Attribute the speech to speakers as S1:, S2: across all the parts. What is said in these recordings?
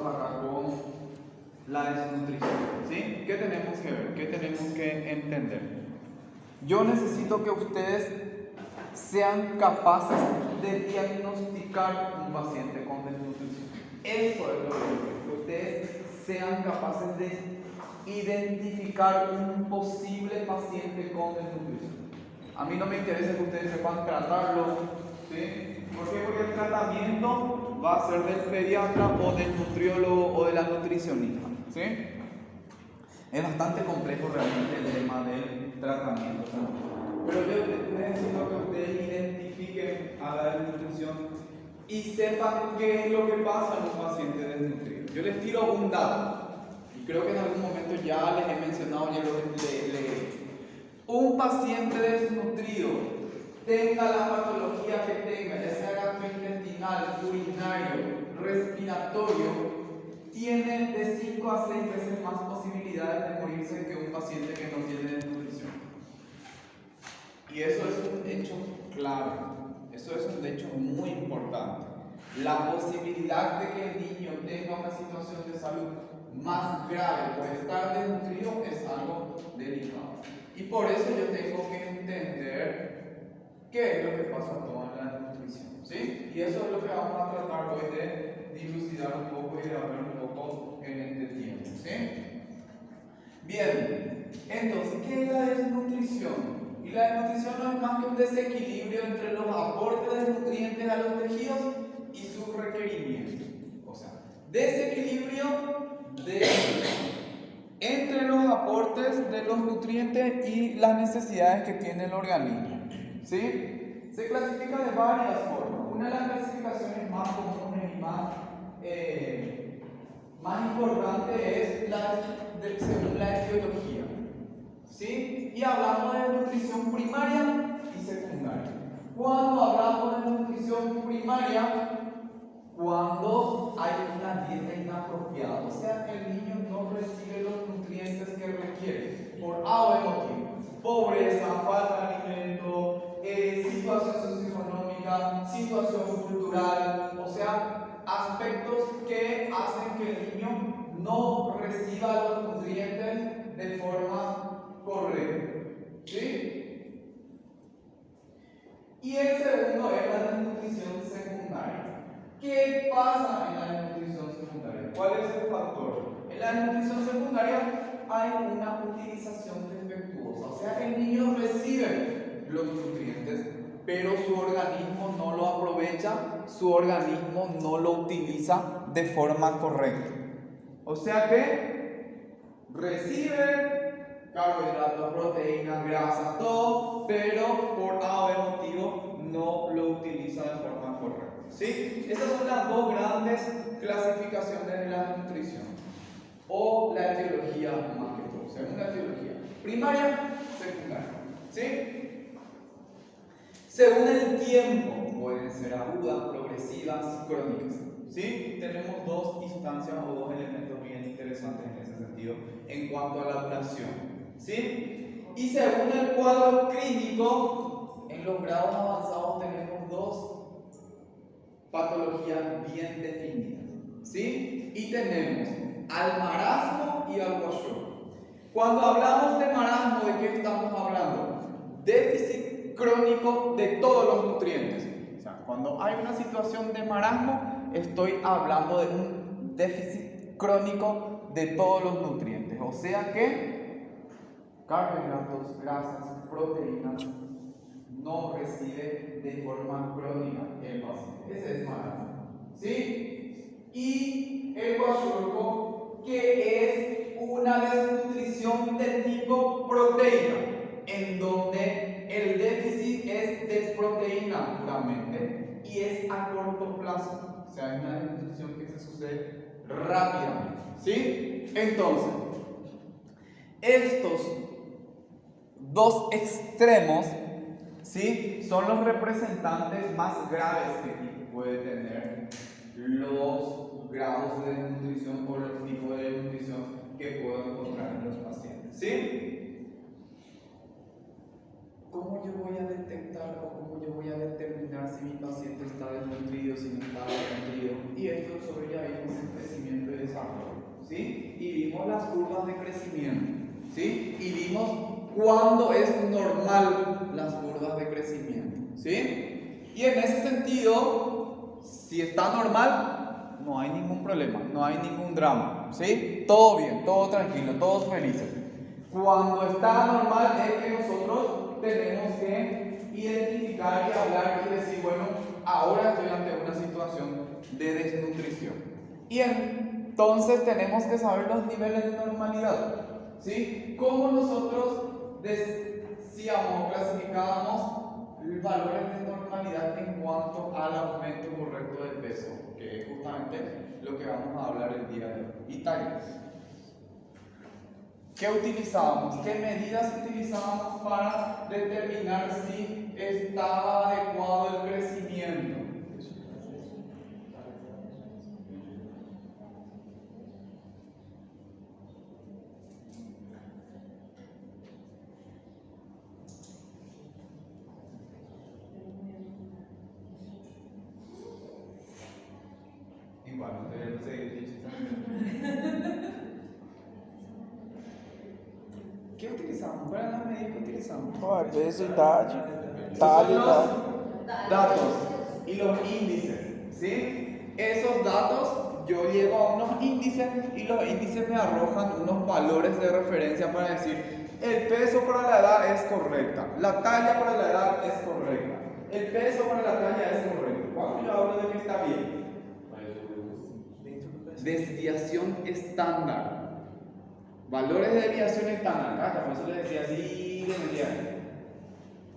S1: trabajar con la desnutrición, ¿sí? ¿Qué tenemos que ver? ¿Qué tenemos que entender? Yo necesito que ustedes sean capaces de diagnosticar un paciente con desnutrición. Eso es lo que ustedes sean capaces de identificar un posible paciente con desnutrición. A mí no me interesa que ustedes sepan tratarlo, ¿sí? ¿Por qué? Porque el tratamiento va a ser del pediatra o del nutriólogo o de la nutricionista, ¿sí? Es bastante complejo realmente el tema del tratamiento, ¿no? Pero yo necesito que ustedes identifiquen a la desnutrición y sepan qué es lo que pasa en un paciente desnutrido. Yo les tiro un dato, y creo que en algún momento ya les he mencionado, ya un paciente desnutrido, tenga la patología que tenga, ya sea gastrointestinal, urinario, respiratorio, tiene de 5 a 6 veces más posibilidades de morirse que un paciente que no tiene desnutrición. Y eso es un hecho clave, eso es un hecho muy importante. La posibilidad de que el niño tenga una situación de salud más grave por estar desnutrido es algo delicado. Y por eso yo tengo que entender qué es lo que pasa con la desnutrición, ¿sí? Y eso es lo que vamos a tratar hoy de dilucidar un poco y de hablar un poco en este tiempo, ¿sí? Bien, entonces, ¿qué es la desnutrición? Y la desnutrición no es más que un desequilibrio entre los aportes de nutrientes a los tejidos y sus requerimientos. O sea, desequilibrio entre los aportes de los nutrientes y las necesidades que tiene el organismo, ¿sí? Se clasifica de varias formas. Una de las clasificaciones más comunes y más importante es según la etiología, ¿sí? Y hablamos de nutrición primaria y secundaria. Cuando hablamos de nutrición primaria, cuando hay una dieta inapropiada, o sea que el niño no recibe los nutrientes que requiere por A o B motivo: pobreza, falta de alimento, situación socioeconómica, situación cultural, o sea, aspectos que hacen que el niño no reciba los nutrientes de forma correcta, ¿sí? Y el segundo es la desnutrición secundaria. ¿Qué pasa en la desnutrición secundaria? ¿Cuál es el factor? En la desnutrición secundaria hay una utilización defectuosa, o sea que el niño recibe los nutrientes, pero su organismo no lo aprovecha, su organismo no lo utiliza de forma correcta. O sea que recibe carbohidratos, proteínas, grasas, todo, pero por A o B motivo no lo utiliza de forma correcta, ¿sí? Estas son las dos grandes clasificaciones de la nutrición, o la etiología más que todo, según la etiología: primaria, secundaria, ¿sí? Según el tiempo, pueden ser agudas, progresivas, crónicas, ¿sí? Tenemos dos instancias o dos elementos bien interesantes en ese sentido en cuanto a la duración, ¿sí? Y según el cuadro clínico, en los grados avanzados tenemos dos patologías bien definidas, ¿sí? Y tenemos al marasmo y al kwashiorkor. Cuando hablamos de marasmo, ¿de qué estamos hablando? Déficit crónico de todos los nutrientes. O sea, cuando hay una situación de marasmo, estoy hablando de un déficit crónico de todos los nutrientes. O sea que carbohidratos, grasas, proteínas no recibe de forma crónica el paciente. Ese es marasmo, ¿sí? Y el kwashiorkor, que es una desnutrición de tipo proteína, en donde el déficit es de proteína puramente y es a corto plazo. O sea, es una desnutrición que se sucede rápidamente, ¿sí? Entonces, estos dos extremos, ¿sí?, son los representantes más graves que puede tener los grados de desnutrición o los tipos de desnutrición que puedo encontrar en los pacientes, ¿sí? ¿Cómo yo voy a detectar o cómo yo voy a determinar si mi paciente está desnutrido, si no está desnutrido? Y esto sobre ya vimos el crecimiento y vimos las curvas de crecimiento, ¿sí? Y vimos cuándo es normal las curvas de crecimiento, ¿sí? Y en ese sentido, si está normal, no hay ningún problema, no hay ningún drama, ¿sí? Todo bien, todo tranquilo, todos felices. Cuando está normal es que nosotros tenemos que identificar y hablar y decir, bueno, ahora estoy ante una situación de desnutrición. Y entonces tenemos que saber los niveles de normalidad, ¿sí? ¿Cómo nosotros decíamos, clasificábamos valores de normalidad en cuanto al aumento correcto del peso? Que es justamente lo que vamos a hablar el día de hoy. Italia. ¿Qué utilizábamos? ¿Qué medidas utilizábamos para determinar si estaba adecuado el crecimiento? Igual, no sé. ¿Qué utilizamos? ¿Cuáles eran las medidas que utilizamos?
S2: Peso, idade,
S1: Esos
S2: talha,
S1: son
S2: idade.
S1: los datos y los índices, ¿sí? Esos datos yo llego a unos índices y los índices me arrojan unos valores de referencia para decir el peso para la edad es correcta, la talla para la edad es correcta, el peso para la talla es correcto. ¿Cuándo yo hablo de que está bien? Desviación estándar. Valores de desviación estándar. Acá, por eso les decía así,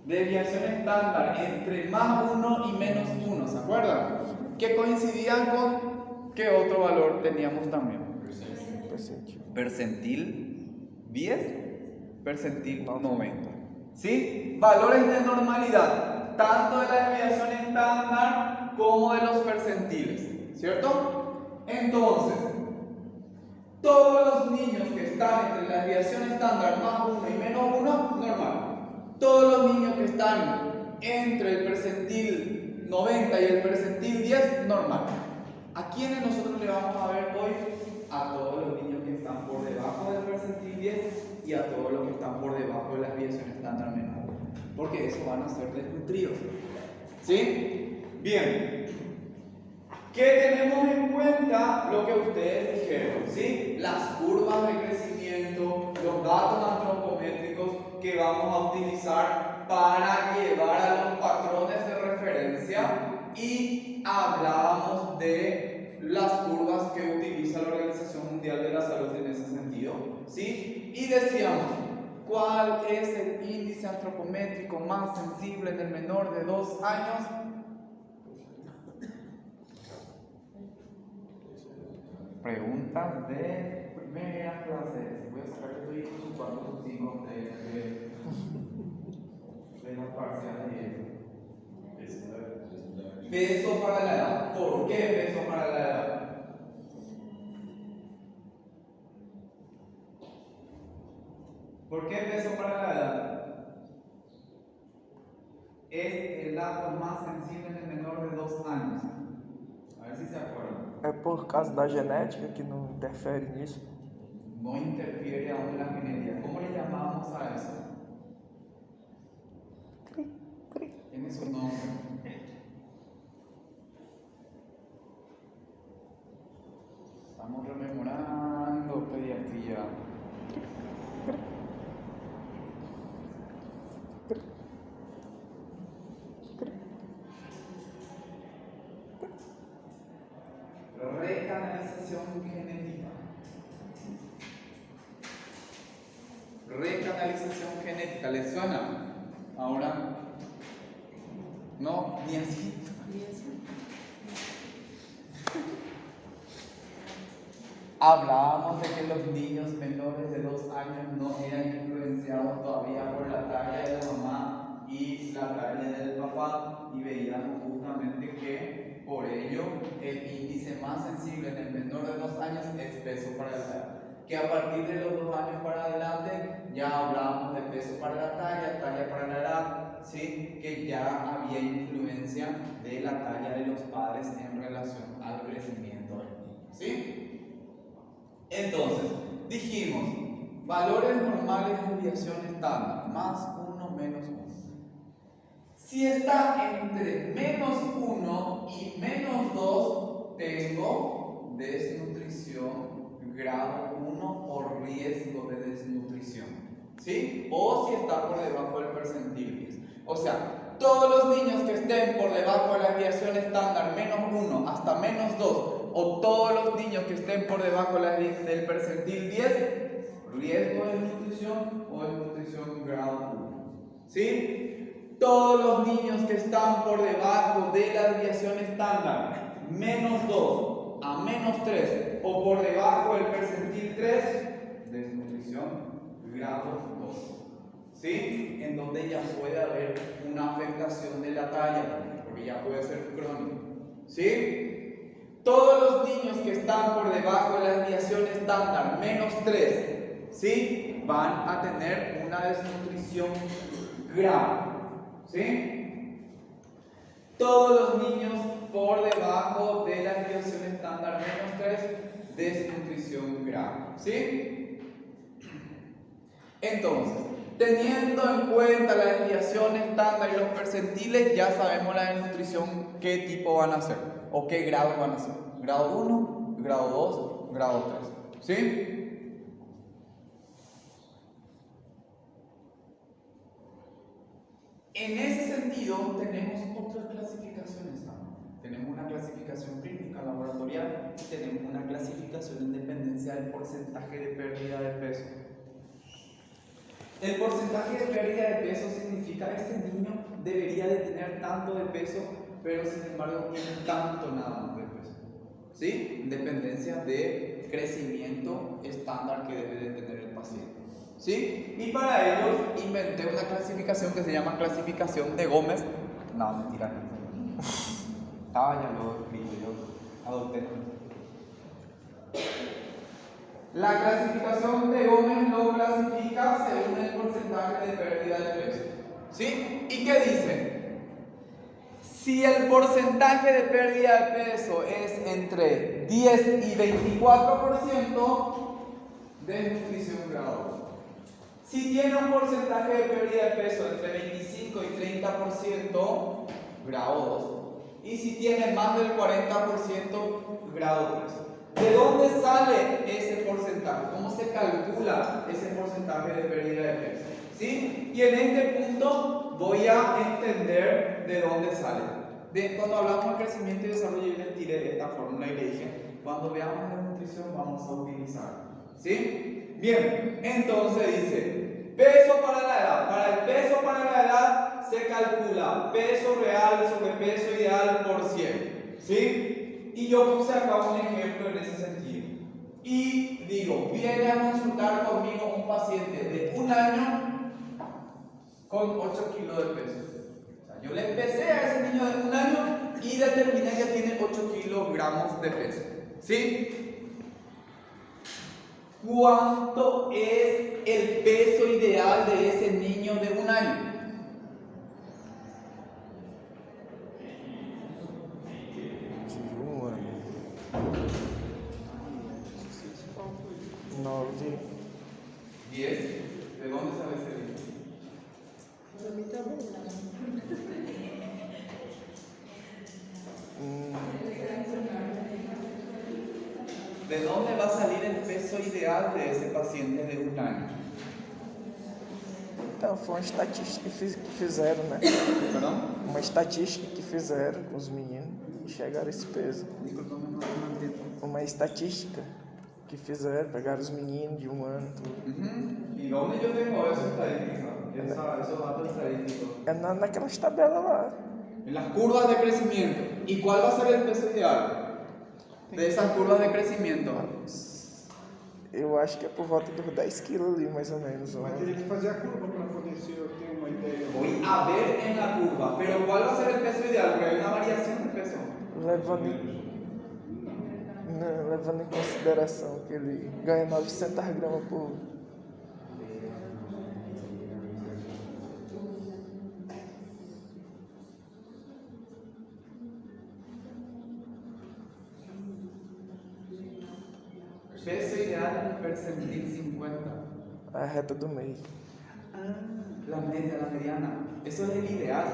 S1: desviación estándar entre más 1 y menos 1, ¿se acuerdan? Que coincidían con ¿qué otro valor teníamos también? Percentil 10, percentil 90. ¿Sí? Valores de normalidad, tanto de la desviación estándar como de los percentiles, ¿cierto? Entonces, todos los niños que están entre la desviación estándar más 1 y menos 1, normal. Todos los niños que están entre el percentil 90 y el percentil 10, normal. ¿A quiénes nosotros le vamos a ver hoy? A todos los niños que están por debajo del percentil 10 y a todos los que están por debajo de la desviación estándar menor. Porque esos van a ser desnutridos. ¿Sí? Bien. ¿Qué tenemos en cuenta? Lo que ustedes dijeron, ¿sí? Las curvas de crecimiento, los datos antropométricos que vamos a utilizar para llevar a los patrones de referencia, y hablábamos de las curvas que utiliza la Organización Mundial de la Salud en ese sentido, ¿sí? Y decíamos, ¿cuál es el índice antropométrico más sensible en el menor de 2 años? Preguntas de primera clase. Voy a sacar que estoy consultando sus 5 de las parciales. Peso para la edad. ¿Por qué peso para la edad? ¿Por qué peso para la edad? Es el dato más sensible en el menor de 2 años. A ver si se acuerdan.
S2: É por causa da genética que não interfere nisso?
S1: No interfiere aún la genética. ¿Cómo le llamamos a eso? Tiene su nombre. Estamos rememorando pediatría. Recanalización genética. Recanalización genética, ¿les suena? Ahora, no, ni así. Hablábamos de que los niños menores de 2 años no eran influenciados todavía por la talla de la mamá y la talla del papá, y veíamos justamente que por ello el índice más sensible en el menor de 2 años es peso para la edad. Que a partir de los 2 años para adelante ya hablábamos de peso para la talla, talla para la edad, ¿sí? Que ya había influencia de la talla de los padres en relación al crecimiento del niño, ¿sí? Entonces, Dijimos, valores normales de desviación estándar, más 1 menos 1. Si está entre menos 1 y menos 2, tengo desnutrición grado 1 o riesgo de desnutrición. ¿Sí? O si está por debajo del percentil 10. O sea, todos los niños que estén por debajo de la desviación estándar menos 1 hasta menos 2, o todos los niños que estén por debajo del percentil 10, riesgo de desnutrición o desnutrición grado 1. ¿Sí? Todos los niños que están por debajo de la desviación estándar, menos 2 a menos 3, o por debajo del percentil 3, desnutrición grado 2. ¿Sí? En donde ya puede haber una afectación de la talla, porque ya puede ser crónico. ¿Sí? Todos los niños que están por debajo de la desviación estándar, menos 3, ¿sí? Van a tener una desnutrición grave. ¿Sí? Todos los niños por debajo de la desviación estándar menos 3, desnutrición grave. ¿Sí? Entonces, teniendo en cuenta la desviación estándar y los percentiles, ya sabemos la desnutrición, qué tipo van a ser o qué grado van a ser. Grado 1, grado 2, grado 3. ¿Sí? En ese sentido, tenemos otras clasificaciones también. Tenemos una clasificación clínica laboratorial y tenemos una clasificación en dependencia del porcentaje de pérdida de peso. El porcentaje de pérdida de peso significa que este niño debería de tener tanto de peso, pero sin embargo tiene tanto nada más de peso. ¿Sí? En dependencia de crecimiento estándar que debe de tener el paciente. ¿Sí? Y para ello inventé una clasificación que se llama clasificación de Gómez. No, mentira. Ya lo escribo, yo adopté. La clasificación de Gómez lo clasifica según el porcentaje de pérdida de peso. ¿Sí? ¿Y qué dice? Si el porcentaje de pérdida de peso es entre 10 y 24%, desnutrición grado 1. Si tiene un porcentaje de pérdida de peso entre 25 y 30%, grado 2. Y si tiene más del 40%, grado 3. ¿De dónde sale ese porcentaje? ¿Cómo se calcula ese porcentaje de pérdida de peso? ¿Sí? Y en este punto voy a entender de dónde sale. Cuando hablamos de crecimiento y desarrollo, yo les tiré esta fórmula y le dije, cuando veamos la nutrición vamos a utilizarla. ¿Sí? Bien, entonces dice, peso para la edad. Para el peso para la edad se calcula peso real sobre peso ideal por 100. ¿Sí? Y yo puse acá un ejemplo en ese sentido. Y digo, viene a consultar conmigo un paciente de 1 año con 8 kilos de peso. O sea, yo le pesé a ese niño de 1 año y determiné que tiene 8 kilogramos de peso. ¿Sí? ¿Cuánto es el peso ideal de ese niño de 1 año?
S2: No,
S1: 10. ¿De dónde sale ese niño? ¿De dónde va a salir el peso ideal de ese paciente de 1 año?
S2: Então, foi uma estatística que fizeram, né?
S1: Perdão?
S2: Uma estatística que fizeram com os meninos e chegaram a esse peso.
S1: Desculpa, não entendo.
S2: Uma estatística que fizeram, pegaram os meninos de 1 ano, tudo.
S1: ¿Y dónde yo tengo esa estadística? Esos datos estadísticos.
S2: É naquelas tabelas lá.
S1: En las curvas de crecimiento. ¿Y cuál va a ser el peso ideal de esas curvas de crecimiento?
S2: Eu acho que é por volta dos 10 quilos ali, mais ou menos.
S3: Vai ter que fazer a curva para poder ter uma ideia.
S1: Voy a ver en la curva, pero ¿cuál va a ser el peso ideal? Porque hay una variación de peso.
S2: Levando em consideração que ele ganha 900 gramas por...
S1: Peso ideal percentil 50.
S2: A reta do meio.
S1: La media, la mediana. Eso es el ideal.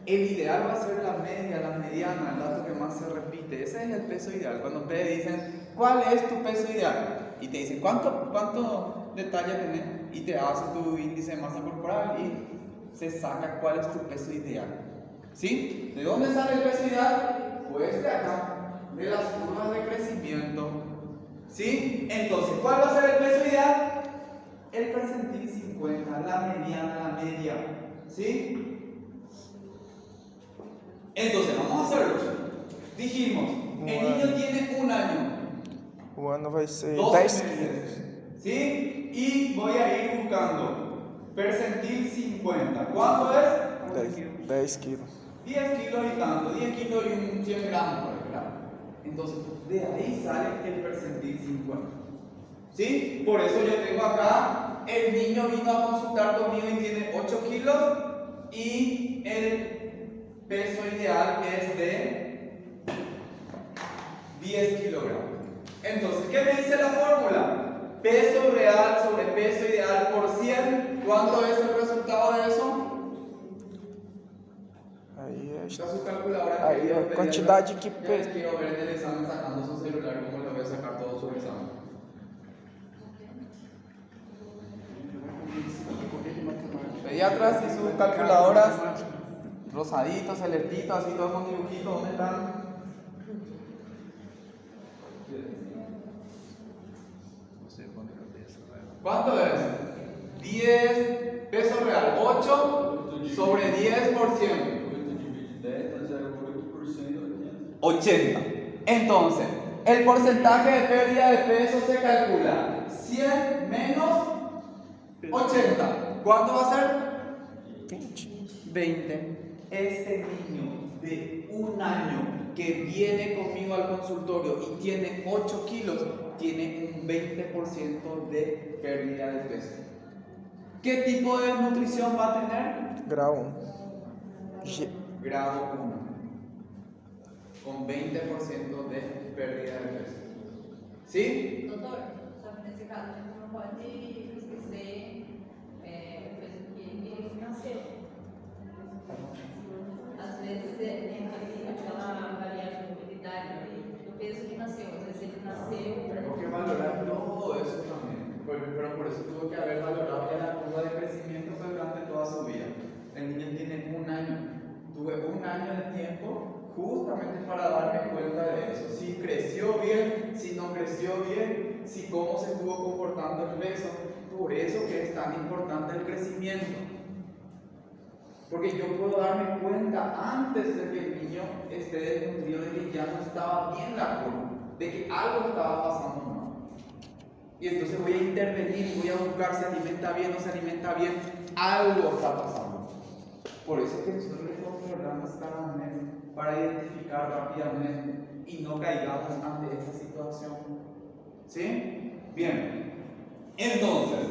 S1: El ideal va a ser la media, la mediana, el dato que más se repite. Ese es el peso ideal. Cuando ustedes dicen, ¿cuál es tu peso ideal? Y te dicen, ¿cuánto detalle tenés? Y te hace tu índice de masa corporal y se saca cuál es tu peso ideal. ¿Sí? ¿De dónde sale el peso ideal? Pues de acá, de las curvas de crecimiento. ¿Sí? Entonces, ¿cuál va a ser el peso ideal? El percentil 50, la mediana, la media. ¿Sí? Entonces, vamos a hacerlo. Dijimos, el niño tiene 1 año.
S2: O ano vai ser
S1: 12
S2: 10
S1: meses.
S2: quilos.
S1: ¿Sí? Y voy a ir buscando percentil 50. ¿Cuánto es?
S2: 10 quilos.
S1: 10 kilos y tanto, 10 kilos y un 100 gramos por el gramo. Entonces, de ahí sale el percentil 50. ¿Sí? Por eso yo tengo acá, el niño vino a consultar conmigo y tiene 8 kilos y el peso ideal es de 10 kilogramos. Entonces, ¿qué me dice la fórmula? Peso real sobre peso ideal por 100. ¿Cuánto es el resultado de eso?
S2: Aí
S1: Está su calculadora.
S2: Aí
S1: que
S2: a
S1: yo pedí
S2: quantidade
S1: acá.
S2: que
S1: Ya les quiero ver en el examen sacando su celular, cómo le voy a sacar todo su examen. Pediatras y sus calculadoras, rosaditos, celestitos, así todos con dibujitos, ¿dónde están? ¿Cuánto es? 10 peso real, 8 sobre 10%. 80. Entonces, el porcentaje de pérdida de peso se calcula 100 menos 80. ¿Cuánto va a ser? 20. Este niño de 1 año que viene conmigo al consultorio y tiene 8 kilos, tiene un 20% de pérdida de peso. ¿Qué tipo de nutrición va a tener?
S2: grau 1.
S1: Grado 1, con 20% de pérdida de peso. ¿Sí?
S4: Doutor, só que nesse caso a gente não pode esquecer o peso que ele nasceu. Às vezes tem aquela variabilidade do peso que nasceu. Às vezes ele nasceu.
S1: Tengo que valorar todo eso también. Pero por eso tuvo que haber valorado ya la curva de crecimiento durante toda su vida. El niño tiene 1 año. Tuve 1 año de tiempo justamente para darme cuenta de eso. Si creció bien, si no creció bien, si cómo se estuvo comportando el peso. Por eso que es tan importante el crecimiento. Porque yo puedo darme cuenta antes de que el niño esté desnutrido de que ya no estaba bien la curva, de que algo estaba pasando mal. Y entonces voy a intervenir, voy a buscar si alimenta bien o se alimenta bien, algo está pasando. Por eso es que nosotros le controlamos cada mes para identificar rápidamente y no caigamos ante esta situación. ¿Sí? Bien. Entonces,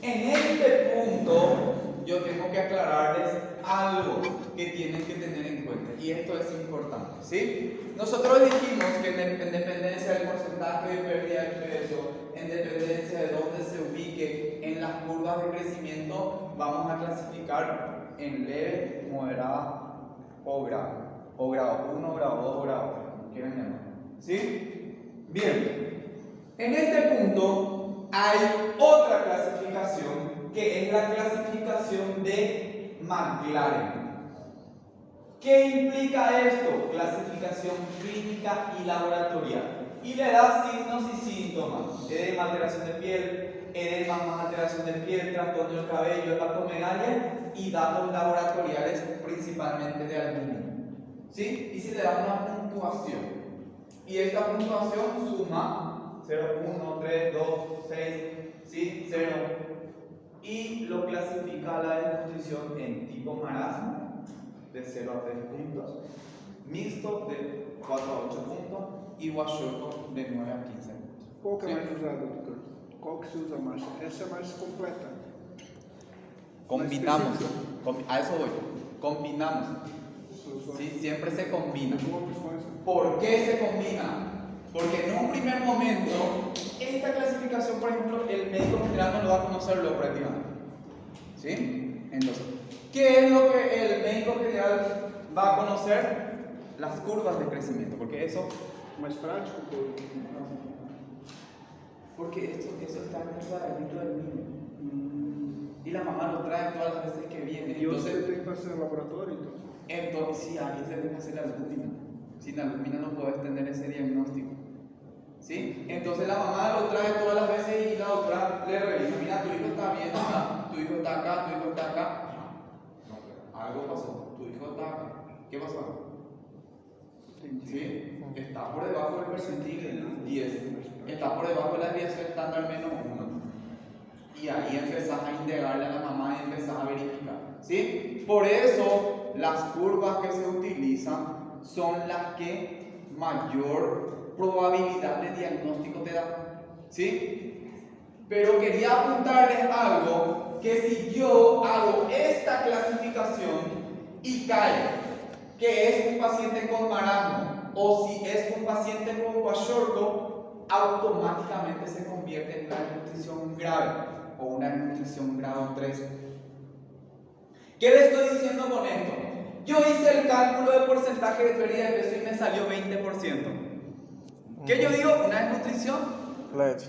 S1: en este punto yo tengo que aclararles algo que tienen que tener en cuenta y esto es importante, ¿sí? Nosotros dijimos que en dependencia del porcentaje de pérdida de peso, en dependencia de dónde se ubique en las curvas de crecimiento, vamos a clasificar en leve, moderada o grave, o grado 1, grado 2, grado 3, como quieran llamar, ¿sí? Bien, en este punto hay otra clasificación que es la clasificación de McLaren. ¿Qué implica esto? Clasificación clínica y laboratorial. Y le da signos y síntomas: edema, alteración de piel, edema más alteración de piel, trastorno del cabello, hepatomegalia y datos laboratoriales principalmente de albúmina. ¿Sí? Y se le da una puntuación. Y esta puntuación suma 0, 1, 3, 2, 6, ¿sí? 0. Y lo clasifica la desnutrición en tipo marasmo de 0 a 3 puntos, mixto de 4 a 8 puntos y Washoto de 9 a 15 puntos.
S3: Qual que é mais usado, doutor? Qual que se usa mais? Essa é mais completa.
S1: Combinamos, a eso voy, combinamos. ¿sí? Siempre se combina.
S3: Alguma opções.
S1: ¿Por qué se combina? Porque en un primer momento, esta clasificación, por ejemplo, el médico general no lo va a conocer luego prácticamente. ¿Sí? Entonces, ¿qué es lo que el médico general va a conocer? Las curvas de crecimiento, porque eso,
S3: Mais prático,
S1: porque eso está en el cuadernito del niño. Y la mamá lo trae todas las veces que viene.
S3: e você tem que fazer laboratório, então.
S1: Entonces, sí, ahí se debe hacer la albúmina. Sin albúmina no puedes tener ese diagnóstico. ¿Sí? Entonces la mamá lo trae todas las veces y la doctora le revisa. Mira, tu hijo está bien acá, tu hijo está acá, tu hijo está acá. No, algo pasó. Tu hijo está acá. ¿Qué pasó? ¿Sí? Está por debajo del percentil 10. Está por debajo de la desviación estándar menos 1. Y ahí empezás a integrarle a la mamá y empezás a verificar. ¿Sí? Por eso las curvas que se utilizan son las que mayor probabilidad de diagnóstico te dan. ¿Sí? Pero quería apuntarles algo, que si yo hago esta clasificación y cae que es un paciente con marasmo o si es un paciente con Kwashiorkor, automáticamente se convierte en una desnutrición grave o una desnutrición grado 3. ¿Qué le estoy diciendo con esto? Yo hice el cálculo de porcentaje de pérdida de peso y me salió 20%. ¿Qué yo digo? Una desnutrición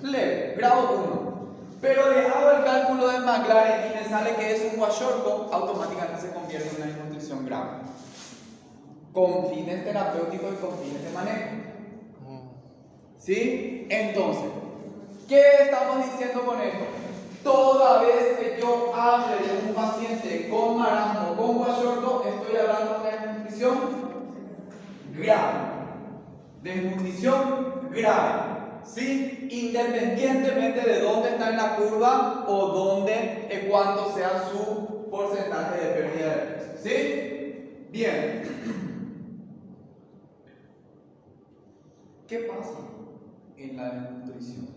S1: leve, grado 1. Pero le hago el cálculo de McLaren y me sale que es un Kwashiorkor, automáticamente se convierte en una desnutrición grave. Con fines terapéuticos y con fines de manejo. ¿Sí? Entonces, ¿qué estamos diciendo con esto? Toda vez que yo hable de un paciente con marasmo, con Kwashiorkor, estoy hablando de una desnutrición grave. Desnutrición grave. ¿Sí? Independientemente de dónde está en la curva o dónde, cuánto sea su porcentaje de pérdida de peso. ¿Sí? Bien. ¿Qué pasa en la desnutrición?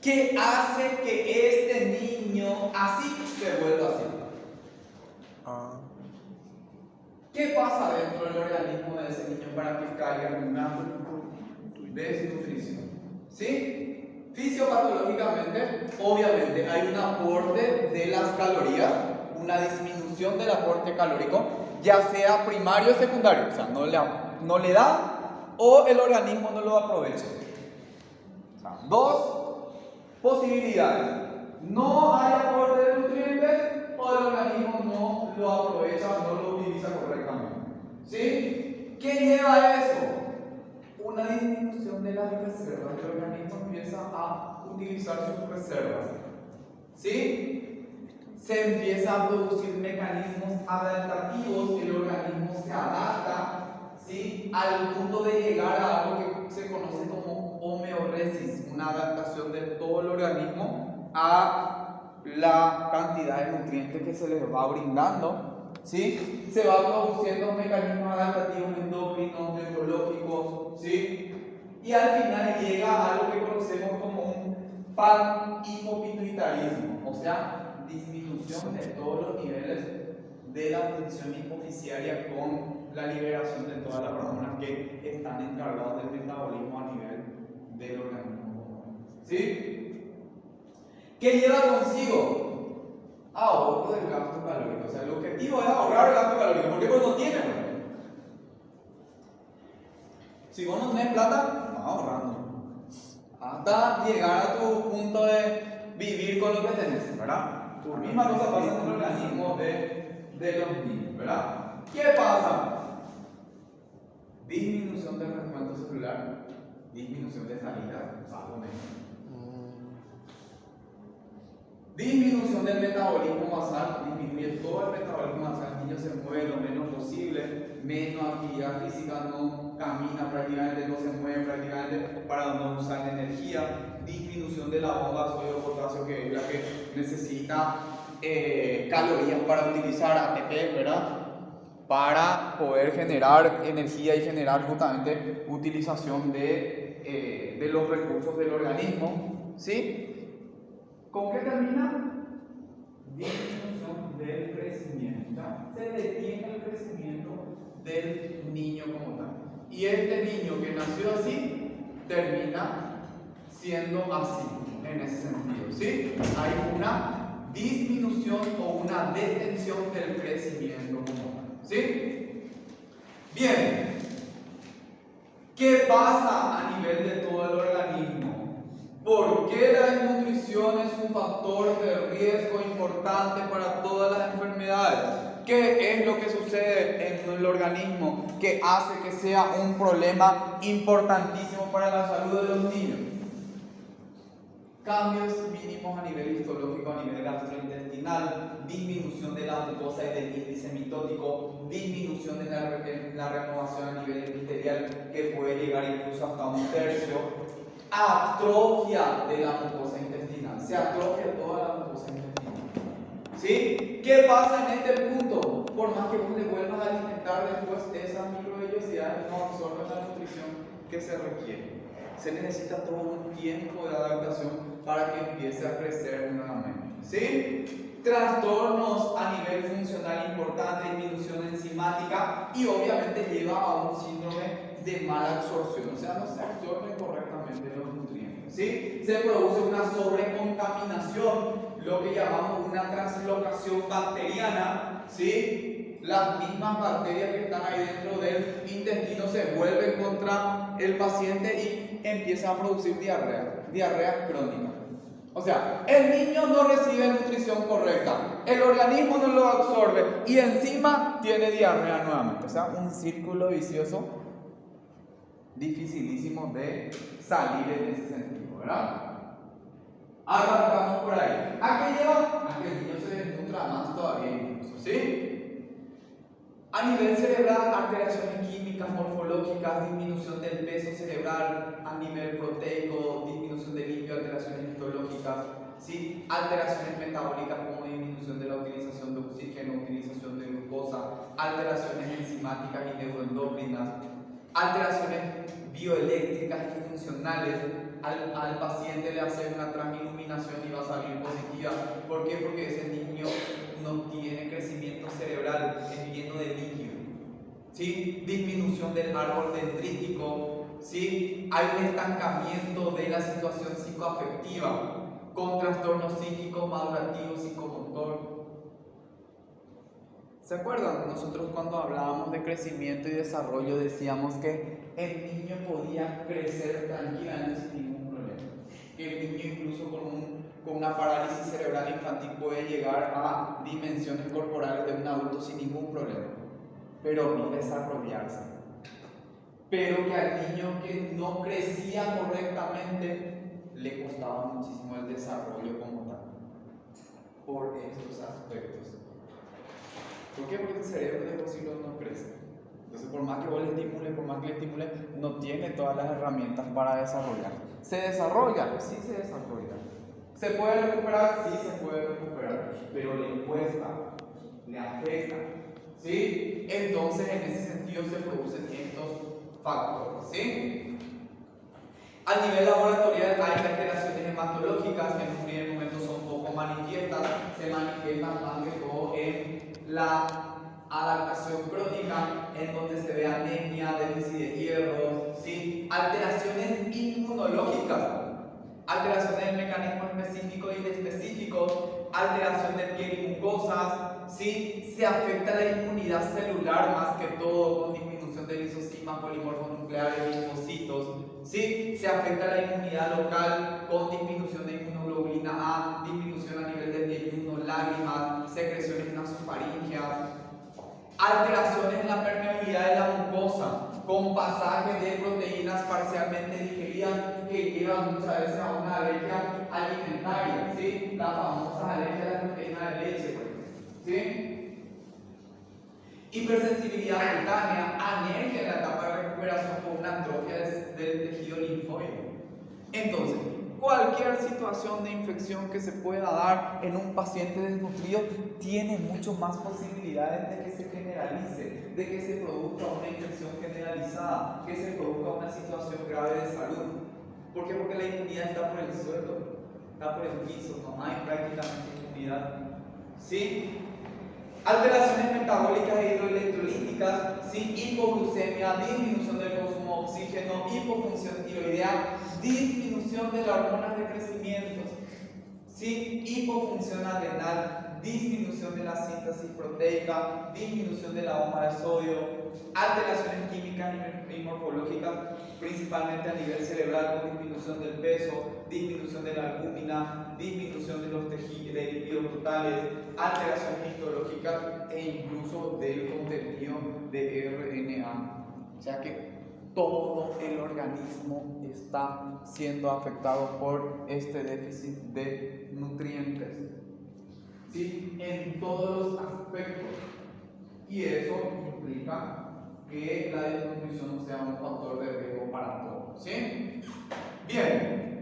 S1: ¿Qué hace que este niño así se vuelva así? ¿Qué pasa dentro del organismo de ese niño para que caiga en una desnutrición? ¿Sí? Fisiopatológicamente, obviamente, hay un aporte de las calorías, una disminución del aporte calórico, ya sea primario o secundario, o sea, no le da o el organismo no lo aprovecha. O sea, dos posibilidades: no hay aporte de nutrientes o el organismo no lo aprovecha, no lo utiliza correctamente. ¿Sí? ¿Qué lleva a eso? Una disminución de las reservas. El organismo empieza a utilizar sus reservas. ¿Sí? Se empieza a producir mecanismos adaptativos, el organismo se adapta, ¿sí? Al punto de llegar a algo que se conoce como homeoresis, una adaptación de todo el organismo a la cantidad de nutrientes que se les va brindando, ¿sí? Se van produciendo mecanismos adaptativos endocrinos, neurológicos, ¿sí? Y al final llega a algo que conocemos como un panhipopituitarismo, o sea, disminución de todos los niveles de la función hipofisiaria con la liberación de todas las hormonas que están encargadas del metabolismo a nivel del organismo. ¿Sí? ¿Qué lleva consigo? Ahorro del gasto calórico. O sea, el objetivo es ahorrar el gasto calórico. ¿Por qué? Porque no tiene. Si vos no tenés plata, vas ahorrando. Hasta llegar a tu punto de vivir con lo que tenés, ¿verdad? La misma cosa pasa en el organismo de los niños, ¿verdad? ¿Qué pasa? Disminución del rendimiento celular, disminución de salida, algo menos. Disminución del metabolismo basal, disminuye todo el metabolismo basal, el niño se mueve lo menos posible, menos actividad física, no camina prácticamente, no se mueve prácticamente para no usar energía, disminución de la bomba de sodio-potasio, que es la que necesita calorías para utilizar ATP, ¿verdad? Para poder generar energía y generar justamente utilización de los recursos del organismo, ¿sí? ¿Con qué termina? Disminución del crecimiento. Se detiene el crecimiento del niño como tal. Y este niño que nació así, termina siendo así, en ese sentido, ¿sí? Hay una disminución o una detención del crecimiento como tal, ¿sí? Bien, ¿qué pasa a nivel de todo el organismo? ¿Por qué la desnutrición es un factor de riesgo importante para todas las enfermedades? ¿Qué es lo que sucede en el organismo que hace que sea un problema importantísimo para la salud de los niños? Cambios mínimos a nivel histológico, a nivel gastrointestinal, disminución de la mucosa y del índice mitótico, disminución de la renovación a nivel epitelial que puede llegar incluso hasta 1/3, atrofia de la mucosa intestinal, se atrofia toda la mucosa intestinal. ¿Sí? ¿Qué pasa en este punto? Por más que vos le vuelvas a alimentar después, esas microvellosidades no absorben la nutrición que se requiere. Se necesita todo un tiempo de adaptación para que empiece a crecer nuevamente. ¿Sí? Trastornos a nivel funcional importante, disminución enzimática y obviamente lleva a un síndrome de mala absorción, o sea, no se absorben correctamente los nutrientes. ¿Sí? Se produce una sobrecontaminación, lo que llamamos una translocación bacteriana, ¿sí? Las mismas bacterias que están ahí dentro del intestino se vuelven contra el paciente y empieza a producir diarrea crónica. O sea, el niño no recibe nutrición correcta, el organismo no lo absorbe y encima tiene diarrea nuevamente. O sea, un círculo vicioso dificilísimo de salir en ese sentido, ¿verdad? Arrancamos por ahí. ¿A qué lleva? A que el niño se desnutra más todavía incluso, ¿sí? A nivel cerebral, alteraciones químicas, morfológicas, disminución del peso cerebral, a nivel proteico, disminución de litio, alteraciones histológicas, ¿sí? Alteraciones metabólicas como disminución de la utilización de oxígeno, utilización de glucosa, alteraciones enzimáticas y neuroendocrinas, alteraciones bioeléctricas y funcionales. Al paciente le hacen una transiluminación y va a salir positiva. ¿Por qué? Porque ese niño no tiene crecimiento cerebral, es lleno de líquido. ¿Sí? Disminución del árbol dendrítico. ¿Sí? Hay un estancamiento de la situación psicoafectiva con trastornos psíquicos, madurativos, psicomotor. ¿Se acuerdan? Nosotros cuando hablábamos de crecimiento y desarrollo decíamos que el niño podía crecer tranquilamente sin ningún problema. Que el niño incluso con una parálisis cerebral infantil puede llegar a dimensiones corporales de un adulto sin ningún problema, pero no desarrollarse. Pero que al niño que no crecía correctamente le costaba muchísimo el desarrollo como tal, por estos aspectos. ¿Por qué? Porque el cerebro de por sí no crece. Entonces, por más que vos le estimule, no tiene todas las herramientas para desarrollar. ¿Se desarrolla? Sí se desarrolla. ¿Se puede recuperar? Sí se puede recuperar, pero le cuesta, le afecta. ¿Sí? Entonces, en ese sentido se producen estos factores. ¿Sí? A nivel laboratorial hay alteraciones hematológicas que en un primer momento son poco manifiestas, se manifiestan más que todo en la adaptación crónica, en donde se ve anemia, déficit de hierro, ¿sí? Alteraciones inmunológicas, alteraciones del mecanismo específico y inespecífico, alteración de piel y mucosas, ¿sí? Se afecta la inmunidad celular más que todo con disminución de lisocimas, polimorfos nucleares, linfocitos, ¿sí? Se afecta la inmunidad local con disminución de inmunoglobulina A, disminución a nivel de ayuno, lágrimas, secreciones nasofaringeas, alteraciones en la permeabilidad de la mucosa con pasajes de proteínas parcialmente digeridas que llevan muchas veces a una alergia alimentaria, ¿sí? La famosa alergia a la proteína de leche, por ejemplo, ¿sí? Hipersensibilidad cutánea, alergia en la etapa de recuperación por una atrofia del tejido linfóide. Entonces, cualquier situación de infección que se pueda dar en un paciente desnutrido tiene mucho más posibilidades de que se generalice, de que se produzca una infección generalizada, que se produzca una situación grave de salud. ¿Por qué? Porque la inmunidad está por el suelo, está por el piso, no hay prácticamente inmunidad. ¿Sí? Alteraciones metabólicas e hidroelectrolíticas, ¿sí? Hipoglucemia, disminución del consumo de oxígeno, hipofunción tiroidea, disminución de las hormonas de crecimiento, ¿sí? Hipofunción adrenal, disminución de la síntesis proteica, disminución de la bomba de sodio, alteraciones químicas y morfológicas, principalmente a nivel cerebral, con disminución del peso, disminución de la albúmina, disminución de los tejidos de lípidos totales, alteraciones histológicas e incluso del contenido de RNA. O sea que todo el organismo está siendo afectado por este déficit de nutrientes, ¿sí? En todos los aspectos. Y eso implica que la desnutrición sea un factor de riesgo para todos, ¿sí? Bien,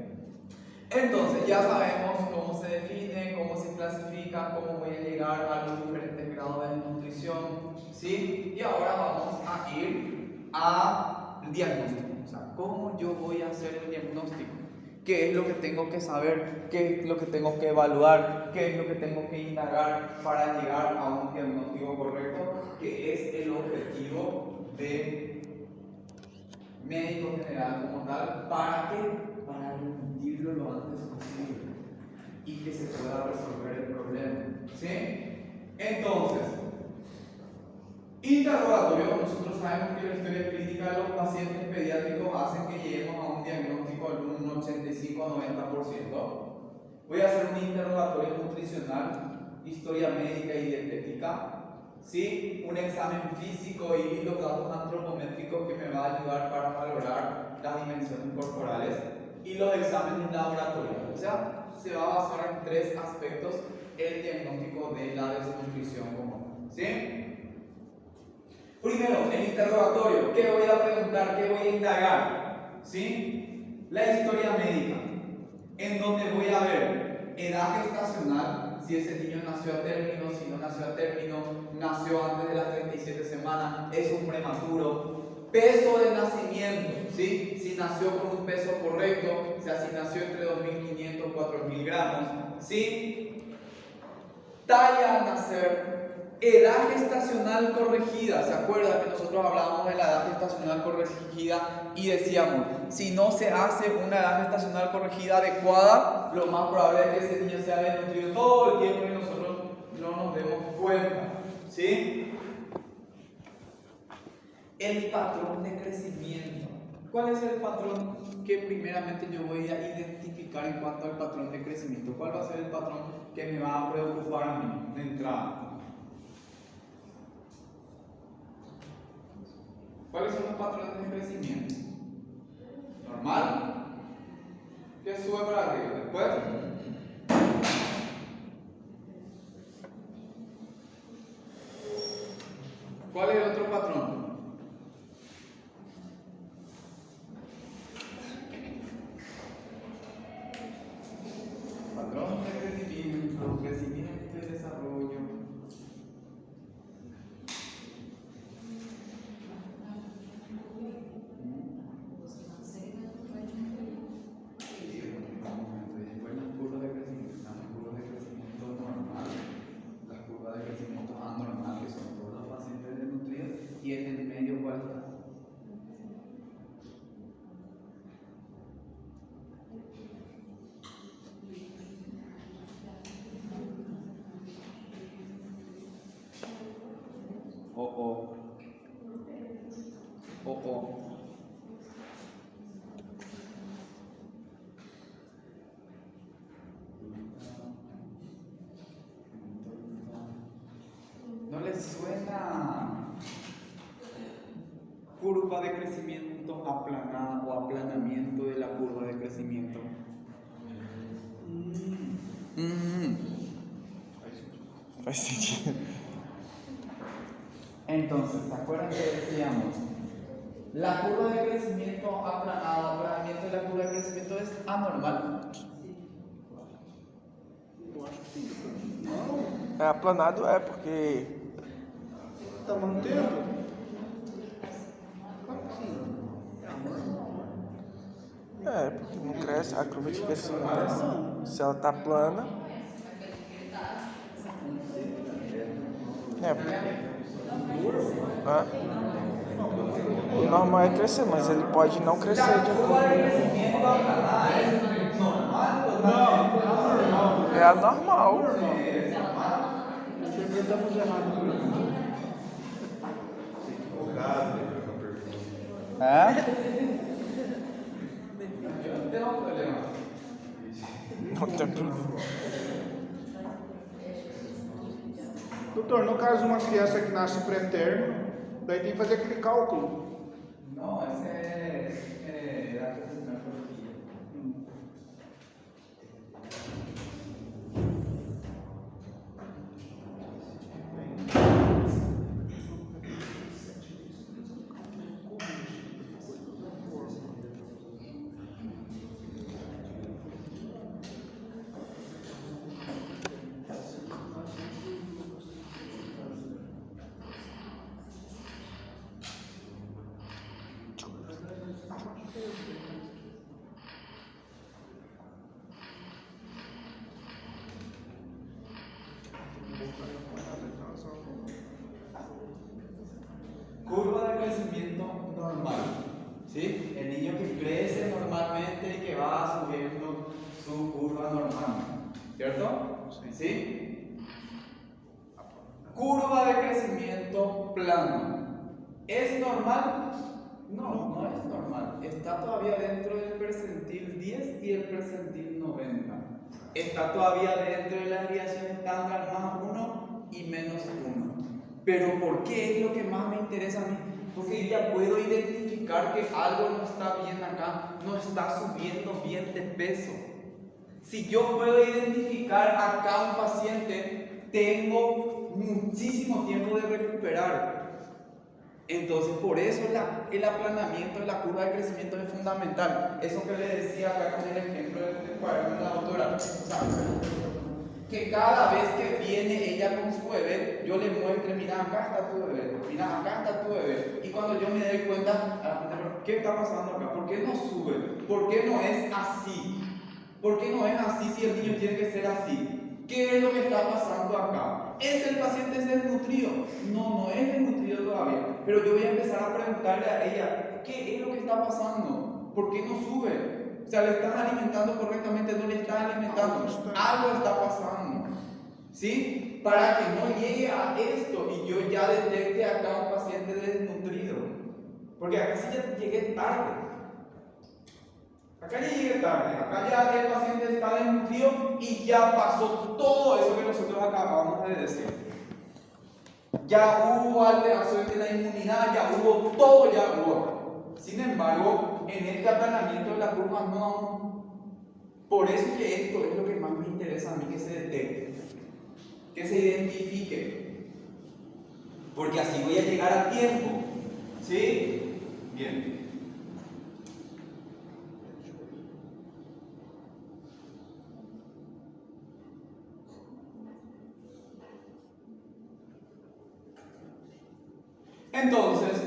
S1: entonces ya sabemos cómo se define, cómo se clasifica, cómo voy a llegar a los diferentes grados de nutrición, ¿sí? Y ahora vamos a ir al diagnóstico, o sea, cómo yo voy a hacer el diagnóstico. ¿Qué es lo que tengo que saber? ¿Qué es lo que tengo que evaluar? ¿Qué es lo que tengo que indagar para llegar a un diagnóstico correcto? Que es el objetivo de médico general como tal. ¿Para qué? Para remitirlo lo antes posible y que se pueda resolver el problema, ¿sí? Entonces, interrogatorio. Nosotros sabemos que la historia clínica de los pacientes pediátricos hace que lleguemos a un diagnóstico de un 85-90%. Voy a hacer un interrogatorio nutricional, historia médica y dietética, ¿sí? Un examen físico y los datos antropométricos que me va a ayudar para valorar las dimensiones corporales, y los exámenes laboratoriales. O sea, se va a basar en 3 aspectos el diagnóstico de la desnutrición común, ¿sí? Primero, el interrogatorio. ¿Qué voy a preguntar? ¿Qué voy a indagar? ¿Sí? La historia médica, en donde voy a ver edad gestacional, si ese niño nació a término, si no nació a término, nació antes de las 37 semanas, es un prematuro. Peso de nacimiento, ¿sí? Si nació con un peso correcto, o sea, si nació entre 2.500 y 4.000 gramos, ¿sí? Talla al nacer. Edad gestacional corregida. ¿Se acuerdan que nosotros hablábamos de la edad gestacional corregida y decíamos, si no se hace una edad gestacional corregida adecuada, lo más probable es que ese niño sea desnutrido todo el tiempo y nosotros no nos demos cuenta, ¿sí? El patrón de crecimiento. ¿Cuál es el patrón que primeramente yo voy a identificar en cuanto al patrón de crecimiento? ¿Cuál va a ser el patrón que me va a preocupar a mí de entrada? ¿Cuáles son los patrones de crecimiento? Normal, que sube para arriba. Después, ¿cuál es el otro patrón? Patrón de crecimiento y desarrollo. ¿Y en el medio cuál está? ¿No les suena curva de crecimiento aplanada o aplanamiento de la curva de crecimiento?
S2: Faz sentido.
S1: Entonces, ¿se acuerdan que decíamos? La curva de crecimiento aplanada, aplanamiento de la curva de crecimiento es anormal.
S3: Eu acho que sim. Não,
S2: É, aplanado é porque
S3: tá mantendo. Claro que sim.
S2: porque não cresce, a curva de crescimento não cresce. Se ela tá plana, Hã? O normal é crescer, mas ele pode não crescer de
S1: curva
S2: acordo.
S1: de crecimiento aplanada es normal, totalmente.
S2: É anormal.
S3: Interpretamos errado.
S1: Yo no tengo problema.
S2: Não tem problema.
S3: Doutor, no caso de uma criança que nasce pré-termo, daí tem que fazer aquele cálculo.
S1: No, ese es la terminología. Curva de crecimiento normal, ¿sí? El niño que crece normalmente y que va subiendo su curva normal, ¿cierto? ¿Sí? Curva de crecimiento plano. ¿Es normal? No, no es normal. Está todavía dentro del percentil 10 y el percentil 90. Está todavía dentro de la desviación estándar más 1 y menos 1. Pero ¿por qué es lo que más me interesa a mí? Porque ya puedo identificar que algo no está bien acá, no está subiendo bien de peso. Si yo puedo identificar acá un paciente, tengo muchísimo tiempo de recuperar. Entonces, por eso el aplanamiento de la curva de crecimiento es fundamental. Eso que le decía acá con el ejemplo del cuaderno de la doctora. O sea, que cada vez que viene ella con su bebé, yo le muestre, mira, acá está tu bebé, mira, acá está tu bebé. Y cuando yo me doy cuenta, ¿qué está pasando acá? ¿Por qué no sube? ¿Por qué no es así? ¿Por qué no es así si el niño tiene que ser así? ¿Qué es lo que está pasando acá? ¿Es el paciente desnutrido? No, no es desnutrido todavía. Pero yo voy a empezar a preguntarle a ella, ¿qué es lo que está pasando? ¿Por qué no sube? O sea, ¿le están alimentando correctamente? ¿No le están alimentando? Algo está pasando. ¿Sí? Para que no llegue a esto y yo ya detecte acá un paciente desnutrido. Porque acá sí ya llegué tarde. Acá ya llegué tarde. Acá ya el paciente está desnutrido y ya pasó todo eso que nosotros acabamos de decir. Ya hubo alteración de la inmunidad, ya hubo todo, ya hubo. Sin embargo, en este aplanamiento de la curva no. Por eso que esto es lo que más me interesa a mí que se detecte, que se identifique. Porque así voy a llegar a tiempo. ¿Sí? Bien. Entonces,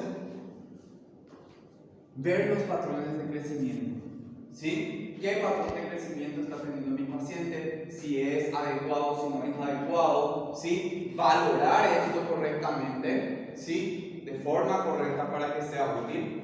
S1: ver los patrones de crecimiento. ¿Sí? ¿Qué patrón de crecimiento está teniendo mi paciente? Si es adecuado, si no es adecuado. ¿Sí? Valorar esto correctamente. ¿Sí? De forma correcta para que sea útil.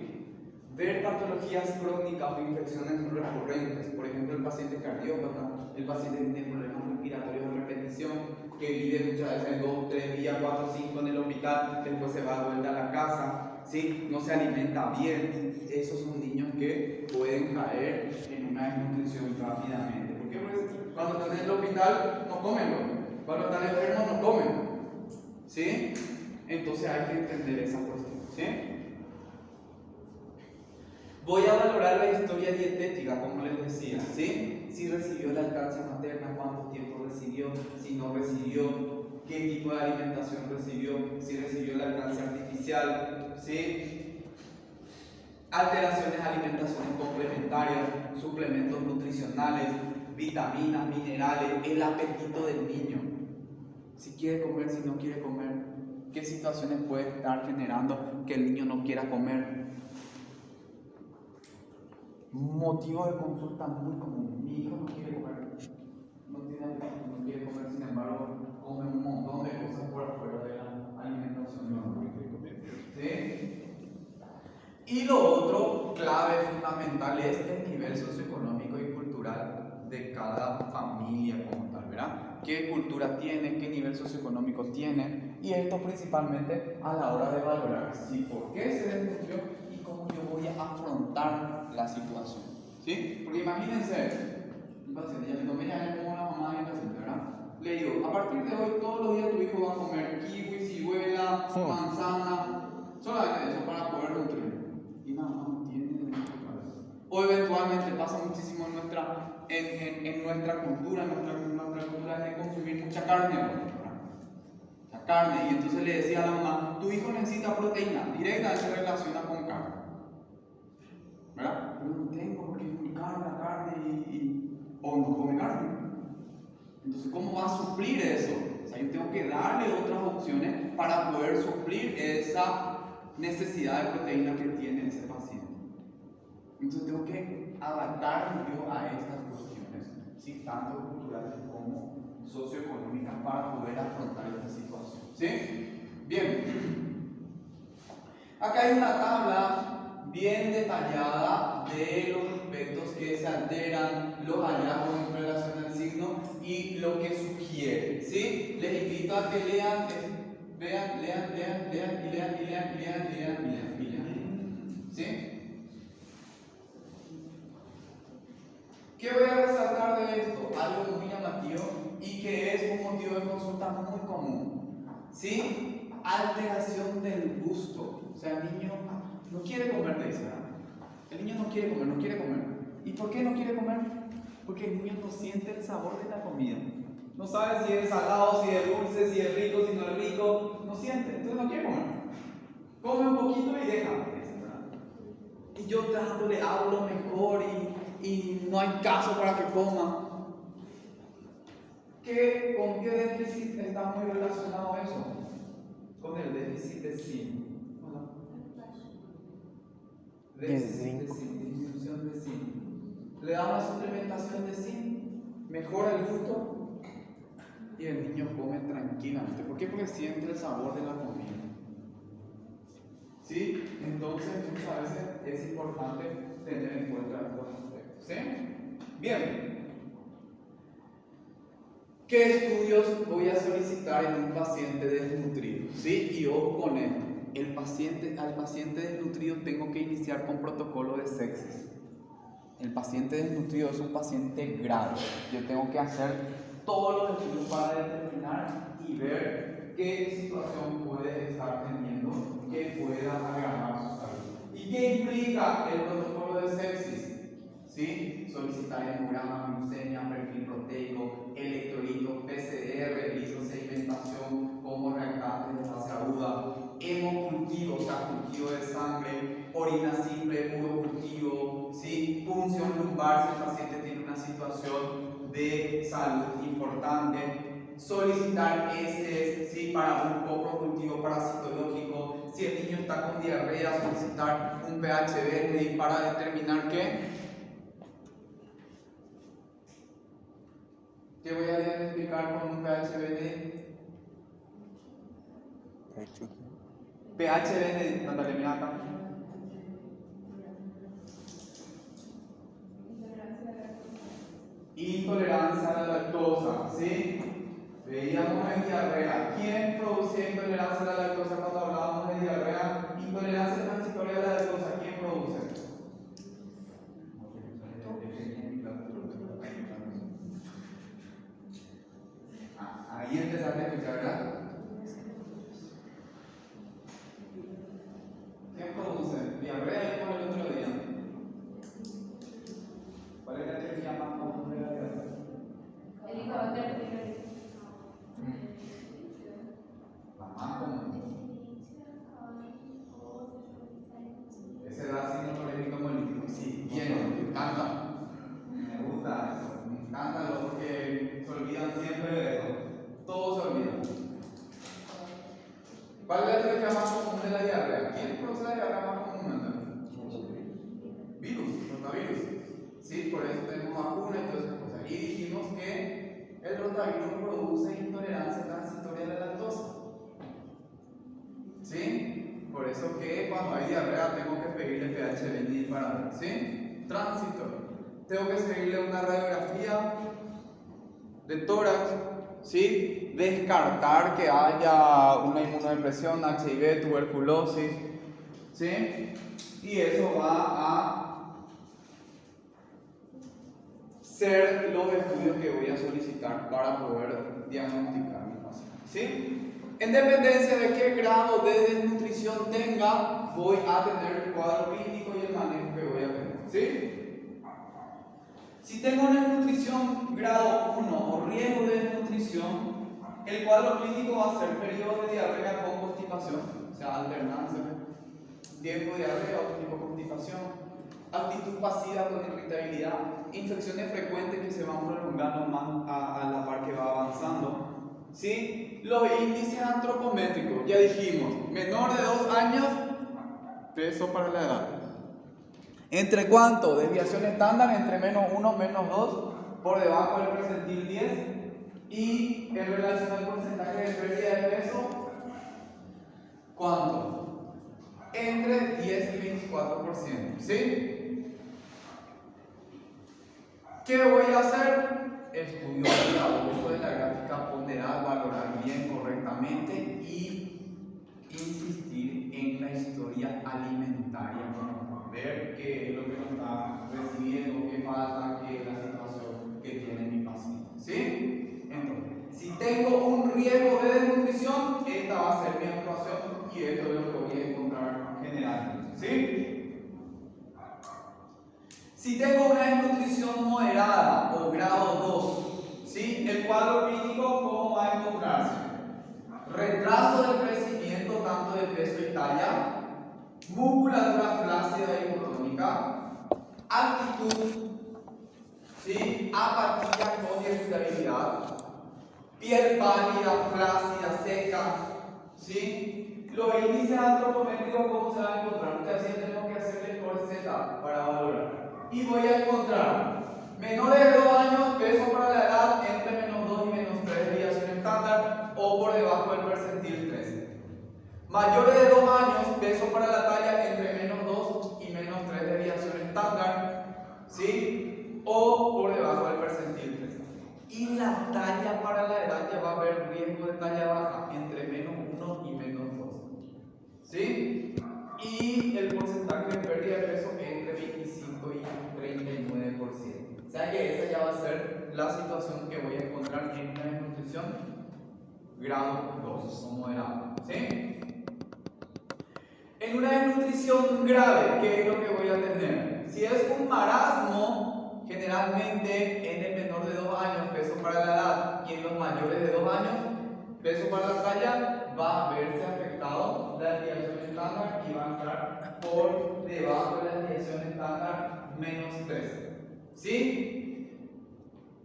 S1: Ver patologías crónicas o infecciones recurrentes. Por ejemplo, el paciente cardiópata, el paciente que tiene problemas respiratorios de repetición, que vive muchas veces 2, 3 días, 4, 5 en el hospital, después se va de vuelta a la casa, ¿sí? No se alimenta bien. Esos son niños que pueden caer en una desnutrición rápidamente. ¿Por qué? Porque cuando están en el hospital no comen, cuando están enfermos no comen, ¿sí? Entonces hay que entender esa cuestión, ¿sí? Voy a valorar la historia dietética, como les decía, ¿sí? Si recibió lactancia materna, cuánto tiempo recibió, si no recibió, qué tipo de alimentación recibió, si recibió lactancia artificial, ¿sí? Alteraciones de alimentaciones complementarias, suplementos nutricionales, vitaminas, minerales, el apetito del niño. Si quiere comer, si no quiere comer, qué situaciones puede estar generando que el niño no quiera comer. Motivo de consulta muy común. Mi hijo no quiere comer, no tiene apetito, no quiere comer, sin embargo, come un montón de cosas por afuera de la alimentación normal. ¿Sí? Y lo otro, clave, fundamental, es el nivel socioeconómico y cultural de cada familia como tal, ¿verdad? ¿Qué cultura tiene? ¿Qué nivel socioeconómico tiene? Y esto principalmente a la hora de valorar si por qué se desnutrió y cómo yo voy a afrontar la situación. ¿Sí? Porque imagínense, un paciente, ya le tomé ya como la mamá del paciente, ¿verdad? Le digo, a partir de hoy todos los días tu hijo va a comer kiwi, ciruela, manzana, solamente eso para poder nutrir. Y nada más no tiene de nuestra cabeza. O eventualmente pasa muchísimo en nuestra cultura, en nuestra cultura es de consumir mucha carne, ¿verdad? La carne, y entonces le decía a la mamá, tu hijo necesita proteína, directa se relaciona con carne. ¿Verdad? Pero no tengo porque es muy cara la carne o no come carne. Entonces, ¿cómo va a suplir eso? O sea, yo tengo que darle otras opciones para poder suplir esa necesidad de proteína que tiene ese paciente. Entonces, tengo que adaptarme yo a estas cuestiones, ¿sí? Tanto culturales como socioeconómicas, para poder afrontar esta situación. ¿Sí? Bien. Acá hay una tabla bien detallada de los aspectos que se alteran, los hallazgos en relación al signo y lo que sugiere, ¿sí? Les invito a que lean, vean, lean, ¿sí? ¿Qué voy a resaltar de esto? Algo muy llamativo y que es un motivo de consulta muy común, ¿sí? Alteración del gusto. O sea, el niño no quiere comer de eso, ¿verdad? El niño no quiere comer. ¿Y por qué no quiere comer? Porque el niño no siente el sabor de la comida. No sabe si es salado, si es dulce, si es rico, si no es rico. No siente, entonces no quiere comer. Come un poquito y deja, ¿verdad? Y yo trato, le hago lo mejor y no hay caso para que coma. ¿Con qué déficit está muy relacionado eso? Con el déficit de zinc. Disminución de zinc. Le da una suplementación de zinc, mejora el gusto y el niño come tranquilamente. ¿Por qué? Porque siente el sabor de la comida. ¿Sí? Entonces, muchas veces es importante tener en cuenta estos aspectos. ¿Sí? Bien. ¿Qué estudios voy a solicitar en un paciente desnutrido? ¿Sí? Y ojo con esto. Al paciente desnutrido tengo que iniciar con protocolo de sepsis. El paciente desnutrido es un paciente grave. Yo tengo que hacer todos los estudios para determinar y ver qué situación puede estar teniendo que pueda agravar su salud. ¿Y qué implica el protocolo de sepsis? ¿Sí? Solicitar hemograma, glucemia, perfil proteico, electrolitos, PCR, lisosedimentación como reactantes de fase aguda, hemocultivo, o sea, cultivo de sangre, orina simple, urocultivo, ¿sí? Punción lumbar si el paciente tiene una situación de salud importante, solicitar heces, ¿sí? Para un poco cultivo parasitológico, si el niño está con diarrea, solicitar un pH para determinar ¿qué voy a diagnosticar con un pH-BND? pH-BND, Natalia, mira acá. Intolerancia a la lactosa, ¿sí? Veíamos en diarrea. ¿Quién producía intolerancia a la lactosa cuando hablábamos de diarrea? Intolerancia transitoria a la lactosa, ¿quién produce? Ahí empezaste a escuchar, ¿verdad? ¿Quién produce? Diarrea como el otro día. ¿Cuál es la teoría más común de la diarrea?
S4: El Helicobacter pylori.
S1: La más común. Ese da ácido clorhídrico hemolítico. Sí, bien, me encanta. Me gusta eso. Me encanta los que se olvidan siempre de eso. Todos se olvidan. ¿Cuál es la teoría más común de la diarrea? ¿Quién produce la diarrea más comúnmente? Virus, rotavirus. Sí, por eso tenemos vacuna y todas esas cosas. Y dijimos que el rotavirus produce intolerancia transitoria a la lactosa. eso que cuando hay diarrea tengo que pedirle pH 20 disparado, ¿sí? Transitorio. Tengo que seguirle una radiografía de tórax, ¿sí? Descartar que haya una inmunodepresión, HIV, tuberculosis, ¿sí? Y eso va a ser los estudios que voy a solicitar para poder diagnosticar mi paciente, ¿sí? En dependencia de qué grado de desnutrición tenga, voy a tener el cuadro clínico y el manejo que voy a tener, ¿sí? Si tengo una desnutrición grado 1 o riesgo de desnutrición, el cuadro clínico va a ser periodo de diarrea con constipación, o sea, alternancia, tiempo de diarrea, otro tipo de constipación, actitud pasiva con irritabilidad, infecciones frecuentes que se van prolongando más a la par que va avanzando. ¿Sí? Los índices antropométricos, ya dijimos, menor de 2 años, peso para la edad. ¿Entre cuánto? Desviación estándar entre menos 1, menos 2, por debajo del percentil 10. Y en relación al porcentaje de pérdida de peso, ¿cuánto? Entre 10 y 24%. ¿Sí? ¿Qué voy a hacer? Estudio cuidadoso de la gráfica ponderal, valorar bien correctamente y insistir en la historia alimentaria, ver qué es lo que nos está recibiendo, qué falta, qué es la situación que tiene mi paciente, ¿sí? Entonces, si tengo un riesgo de desnutrición, esta va a ser mi actuación y esto es lo que voy a encontrar generalmente, ¿sí? Si tengo una desnutrición moderada o grado 2, ¿sí? El cuadro clínico, ¿cómo va a encontrarse? Retraso del crecimiento tanto de peso y talla, musculatura flácida y hipotónica, actitud, ¿sí? Apatía con irritabilidad, piel pálida, flácida, seca, ¿sí? Los índices antropométricos, ¿cómo se van a encontrar? Ustedes así tenemos que hacerle por Z para valorar. Y voy a encontrar menores de 2 años, peso para la edad entre menos 2 y menos 3 desviación estándar o por debajo del percentil 13. Mayores de 2 años, peso para la talla entre menos 2 y menos 3 desviación estándar, ¿sí? O por debajo del percentil 13. Y la talla para la edad ya va a haber riesgo de talla baja entre menos 1 y menos 2, ¿sí? Y el porcentaje de pérdida de peso entre 25 y 39%. O sea que esa ya va a ser la situación que voy a encontrar en una desnutrición grado 2 o moderado, ¿sí? En una desnutrición grave, ¿qué es lo que voy a tener? Si es un marasmo, generalmente en el menor de 2 años, peso para la edad, y en los mayores de 2 años, peso para la talla, va a verse afectado la desviación estándar y va a estar por debajo de la desviación estándar menos 13. ¿Sí?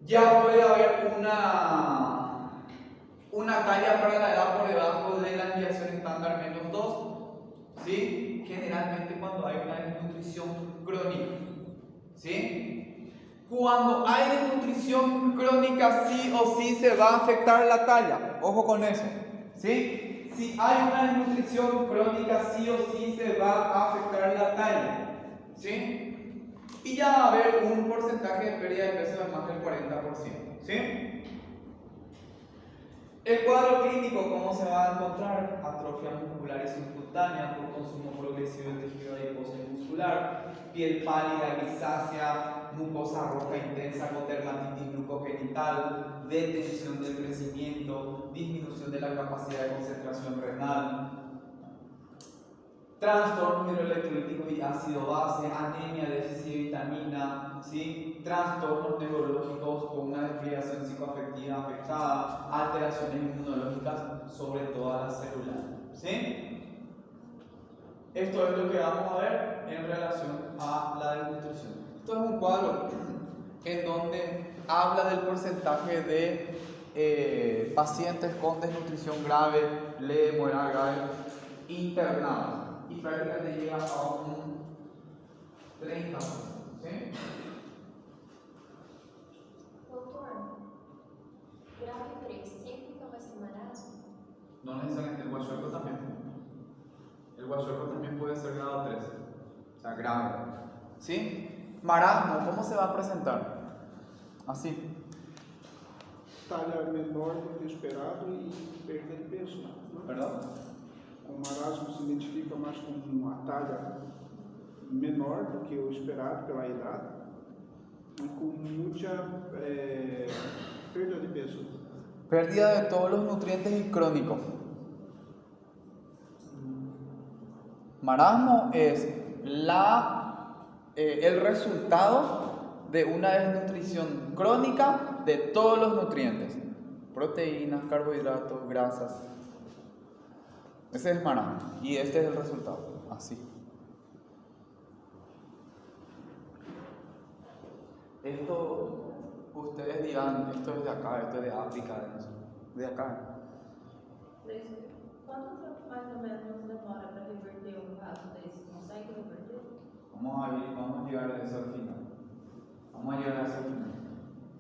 S1: Ya puede haber una talla para la edad por debajo de la desviación estándar menos 2. ¿Sí? Generalmente cuando hay una desnutrición crónica. ¿Sí? Cuando hay desnutrición crónica, sí o sí se va a afectar la talla. Ojo con eso. ¿Sí? Si hay una desnutrición crónica, sí o sí se va a afectar la talla. ¿Sí? Y ya va a haber un porcentaje de pérdida de peso de más del 40%. ¿Sí? El cuadro clínico, ¿cómo se va a encontrar? Atrofia muscular y subcutánea por consumo progresivo de tejido adiposo y muscular, piel pálida, grisácea, mucosa roja intensa con dermatitis glucogenital, detención del crecimiento, disminución de la capacidad de concentración renal, trastornos hidroelectrolíticos y ácido base, anemia, déficit de vitamina, ¿sí? Trastornos neurológicos con una desviación psicoafectiva afectada, alteraciones inmunológicas sobre todas las células, ¿sí? Esto es lo que vamos a ver en relación a la desnutrición. Esto es un cuadro en donde habla del porcentaje de pacientes con desnutrición grave, leve, moderada, grave, internados. Y prácticamente llega a un 30%. ¿Sí?
S5: Doutor, grave 3 sempre vai ser marasmo?
S1: No necesariamente, el guachueco también. El El guachoco también puede ser grado 3, o sea, grave. ¿Sí? Marasmo, ¿cómo se va a presentar? Así.
S3: Talla menor do que o esperado e perda de peso. Né?
S1: ¿Verdad?
S3: O marasmo se identifica mais como uma talla menor do que o esperado pela idade e com muita perda de peso.
S1: Pérdida de todos los nutrientes y crónico. Marasmo es el resultado de una desnutrición crónica de todos los nutrientes. Proteínas, carbohidratos, grasas. Ese es marasmo. Y este es el resultado. Así. Esto, ustedes dirán, esto es de acá, esto es de África, de acá.
S4: Quanto tempo mais ou menos demora para reverter um caso desse? Consegue reverter?
S1: Vamos a llegar a eso al final. Vamos a llegar a eso al final.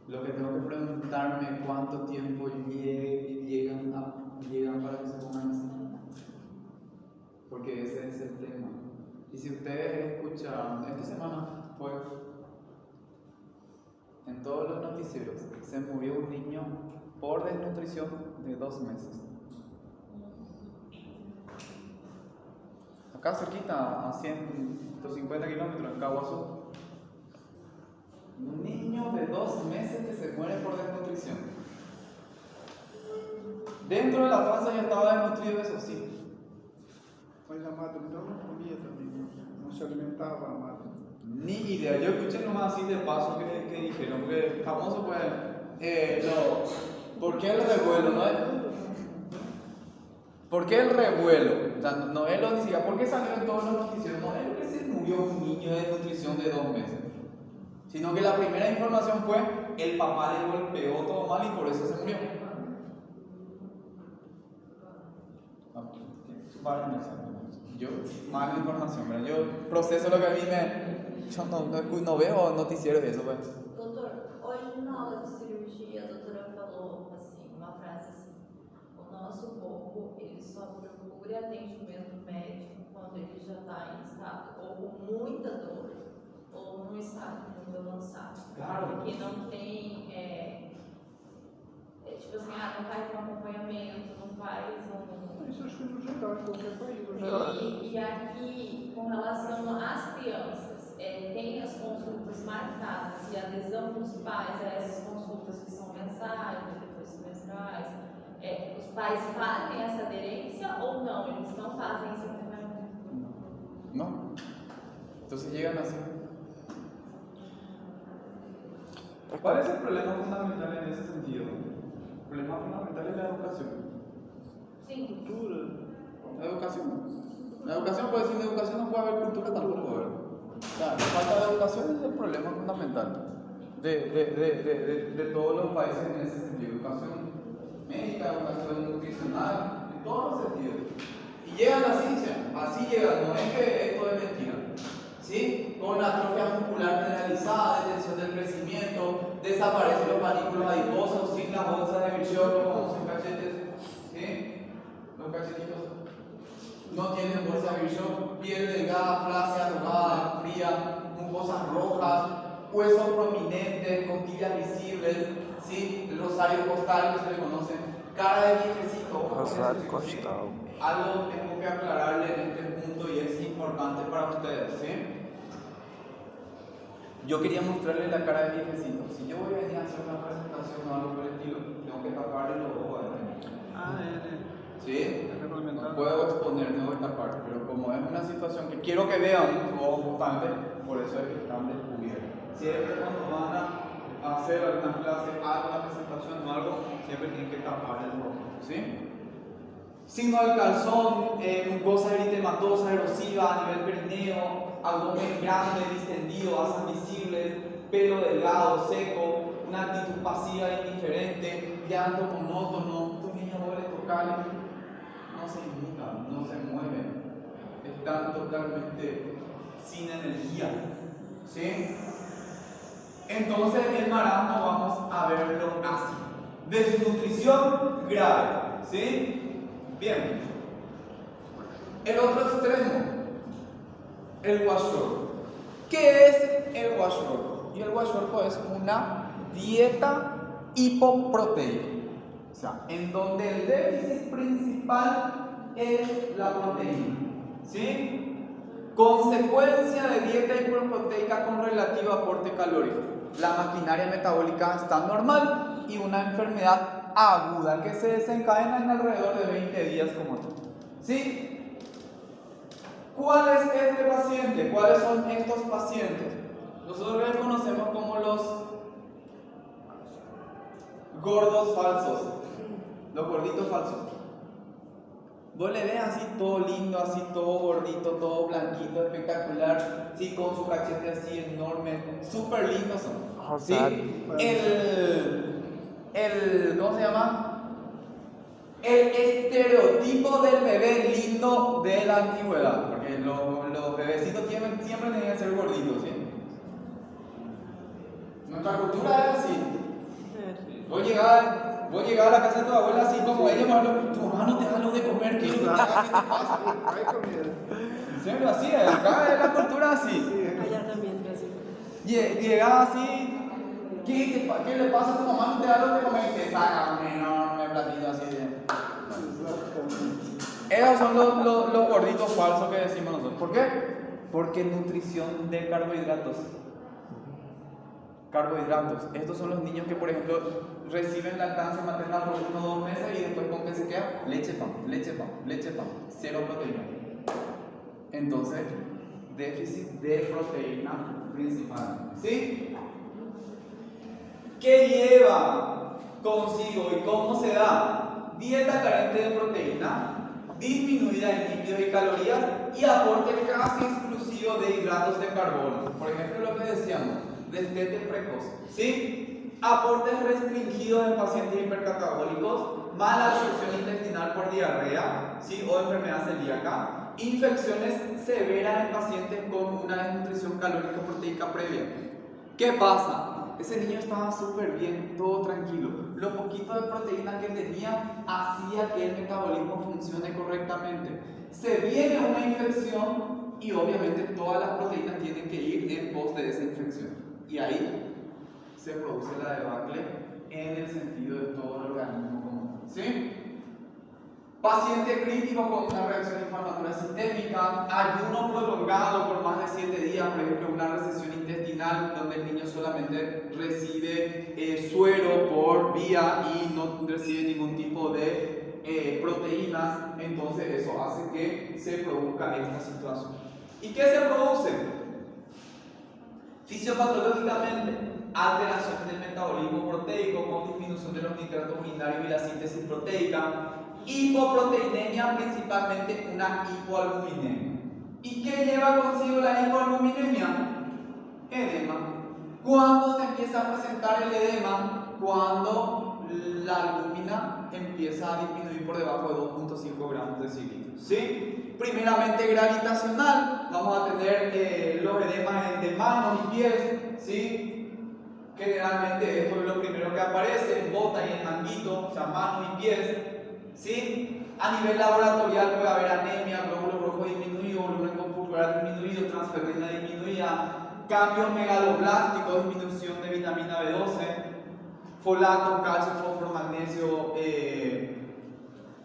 S1: Lo que tengo que preguntarme es cuánto tiempo llegan para que se pongan así. Porque ese es el tema. Y si ustedes escucharon, esta semana fue en todos los noticieros, se murió un niño por desnutrición de 2 meses. Acá cerquita, a 150 kilómetros, en Caguazú. Un niño de 2 meses que se muere por desnutrición. Dentro de la panza ya estaba desnutrido, eso sí.
S3: Mas a madre então não comia também, não se alimentava a madre.
S1: Ni idea, yo escuché nomás así de paso que dijeron, porque famoso pues, ¿por qué el revuelo? ¿Por qué el revuelo? O sea, no es lo ni siquiera, ¿por qué salió en todos los noticieros? No es que se murió un niño de desnutrición de 2 meses, sino que la primera información fue, el papá le golpeó todo mal y por eso se murió. Yo, mala información, ¿verdad? Yo proceso lo que a mí yo no veo noticieros de eso, pues.
S4: Doutor, hoje na aula de cirurgia, a doutora falou assim, uma frase assim: o nosso corpo ele só procura atendimento médico quando ele já está em estado ou com muita dor ou num estado muito avançado.
S1: Claro.
S4: Porque não tem, tipo assim, não faz um acompanhamento, não faz um.
S3: Isso acho que no geral, em qualquer país.
S4: E aqui, com relação às crianças, tem as consultas marcadas e a adesão dos pais a essas consultas que são mensais, depois semestrais. Os pais fazem essa aderência ou não? Eles não fazem esse acompanhamento?
S1: No. Entonces llegan así. ¿Cuál es el problema fundamental en ese sentido? El problema fundamental es la educación.
S4: Sim.
S1: La educación. La educación, pues sin educación no puede haber cultura tampoco, ¿verdad? O sea, la falta de educación es el problema fundamental de todos los países en ese sentido. Educación médica, educación nutricional, en todos los sentidos. Y llega la ciencia, así llega, no es que esto es mentira. ¿Sí? Con atrofia muscular generalizada, detención del crecimiento, desaparecen los panículos adiposos sin las bolsas de Virchow, los famosos cachetes. ¿Sí? Los cachetitos no tienen bolsa de Virchow, piel delgada, flácida, arrugada, fría, mucosas rojas, huesos prominentes, costillas visibles, ¿sí? El rosario costal que se le conoce, cara de viejecito.
S2: Rosario costal.
S1: Algo tengo que aclararle en este punto y es importante para ustedes, ¿sí? Yo quería mostrarle la cara de viejecito. Si yo voy a venir a hacer una presentación o algo por el estilo, tengo que taparle los ojos a este. ¿Sí? No puedo exponer, tengo que tapar, pero como es una situación que quiero que vean su ojo constante, por eso es que están descubiertos. Siempre cuando van a hacer alguna clase, alguna presentación o algo, siempre tienen que tapar el ojo, ¿sí? Signo del calzón, mucosa eritematosa erosiva a nivel perineo, abdomen grande, distendido, asas visibles, pelo delgado, seco, una actitud pasiva e indiferente, llanto monótono, tus niños duele tocarles, no se inmutan, no se mueven, están totalmente sin energía, ¿sí? Entonces el marasmo vamos a verlo así, desnutrición grave, ¿sí? Bien, El otro extremo, el kwashiorkor. ¿Qué es el kwashiorkor? Y el kwashiorkor es una dieta hipoproteica, o sea, en donde el déficit principal es la proteína, ¿sí? Consecuencia de dieta hipoproteica con relativo aporte calórico. La maquinaria metabólica está normal y una enfermedad aguda que se desencadena en alrededor de 20 días como tú, ¿sí? ¿Cuál es este paciente? ¿Cuáles son estos pacientes? Nosotros les conocemos como los gordos falsos, los gorditos falsos. Vos le ves así todo lindo, así todo gordito, todo blanquito, espectacular, sí, con su cachete así enorme, súper lindos son. ¿Sí? ¿Cómo se llama? El estereotipo del bebé lindo de la antigüedad, porque los bebecitos siempre tienen que ser gorditos, ¿sí? Nuestra cultura es así. Voy a llegar a la casa de tu abuela así como ella me habló, tu mamá no te da lo de comer, ¿qué es lo que te haga? ¿Qué te pasa?
S3: Hay comida.
S1: En serio, así es, acá es la cultura así.
S6: Allá también, así.
S1: Llega así, ¿qué le pasa a tu mamá? No te da lo de comer, te saca un enorme platito así de... Esos son los gorditos falsos que decimos nosotros. ¿Por qué? Porque nutrición de carbohidratos. Estos son los niños que, por ejemplo, reciben lactancia materna por 1 o 2 meses y después con qué se queda leche pan, cero proteína. Entonces, déficit de proteína principal. ¿Sí? ¿Qué lleva consigo y cómo se da? Dieta carente de proteína, disminuida en lípidos y calorías y aporte casi exclusivo de hidratos de carbono. Por ejemplo, lo que decíamos, destete precoz, ¿sí? Aportes restringidos en pacientes hipercatabólicos, mala absorción intestinal por diarrea, ¿sí? O enfermedad celíaca, infecciones severas en pacientes con una desnutrición calórica proteica previa. ¿Qué pasa? Ese niño estaba súper bien, todo tranquilo. Lo poquito de proteína que tenía hacía que el metabolismo funcione correctamente. Se viene una infección y obviamente todas las proteínas tienen que ir en pos de esa infección. Y ahí se produce la debacle en el sentido de todo el organismo común. ¿Sí? Paciente crítico con una reacción inflamatoria sistémica, ayuno prolongado por más de 7 días, por ejemplo, una recesión intestinal donde el niño solamente recibe suero por vía y no recibe ningún tipo de proteínas, entonces eso hace que se produzca esta situación. ¿Y qué se produce? Fisiopatológicamente, alteraciones del metabolismo proteico con disminución de los nitratos urinarios y la síntesis proteica, hipoproteinemia, principalmente una hipoalbuminemia. ¿Y qué lleva consigo la hipoalbuminemia? Edema. ¿Cuándo se empieza a presentar el edema? Cuando la albúmina empieza a disminuir por debajo de 2.5 gramos de cilindro. ¿Sí? Primeramente gravitacional, vamos a tener los edemas de manos y pies, ¿sí? Generalmente esto es lo primero que aparece, en bota y en manguito, o sea, manos y pies, ¿sí? A nivel laboratorial puede haber anemia, glóbulos rojos disminuidos, volumen corporal disminuido, transferrina disminuida, cambios megaloblásticos, disminución de vitamina B12, folato, calcio, fósforo, magnesio,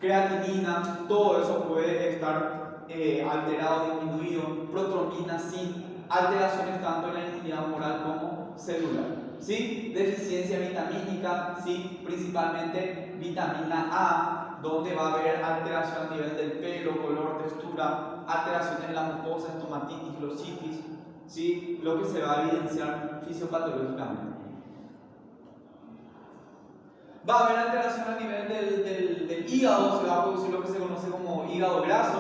S1: creatinina, todo eso puede estar alterado, disminuido, protrombina, zinc, alteraciones tanto en la inmunidad humoral como celular, ¿sí? Deficiencia vitamínica, ¿sí? Principalmente vitamina A, donde va a haber alteración a nivel del pelo, color, textura, alteraciones en la mucosa, estomatitis, glositis, ¿sí? Lo que se va a evidenciar fisiopatológicamente. Va a haber alteración a nivel del hígado, se va a producir lo que se conoce como hígado graso,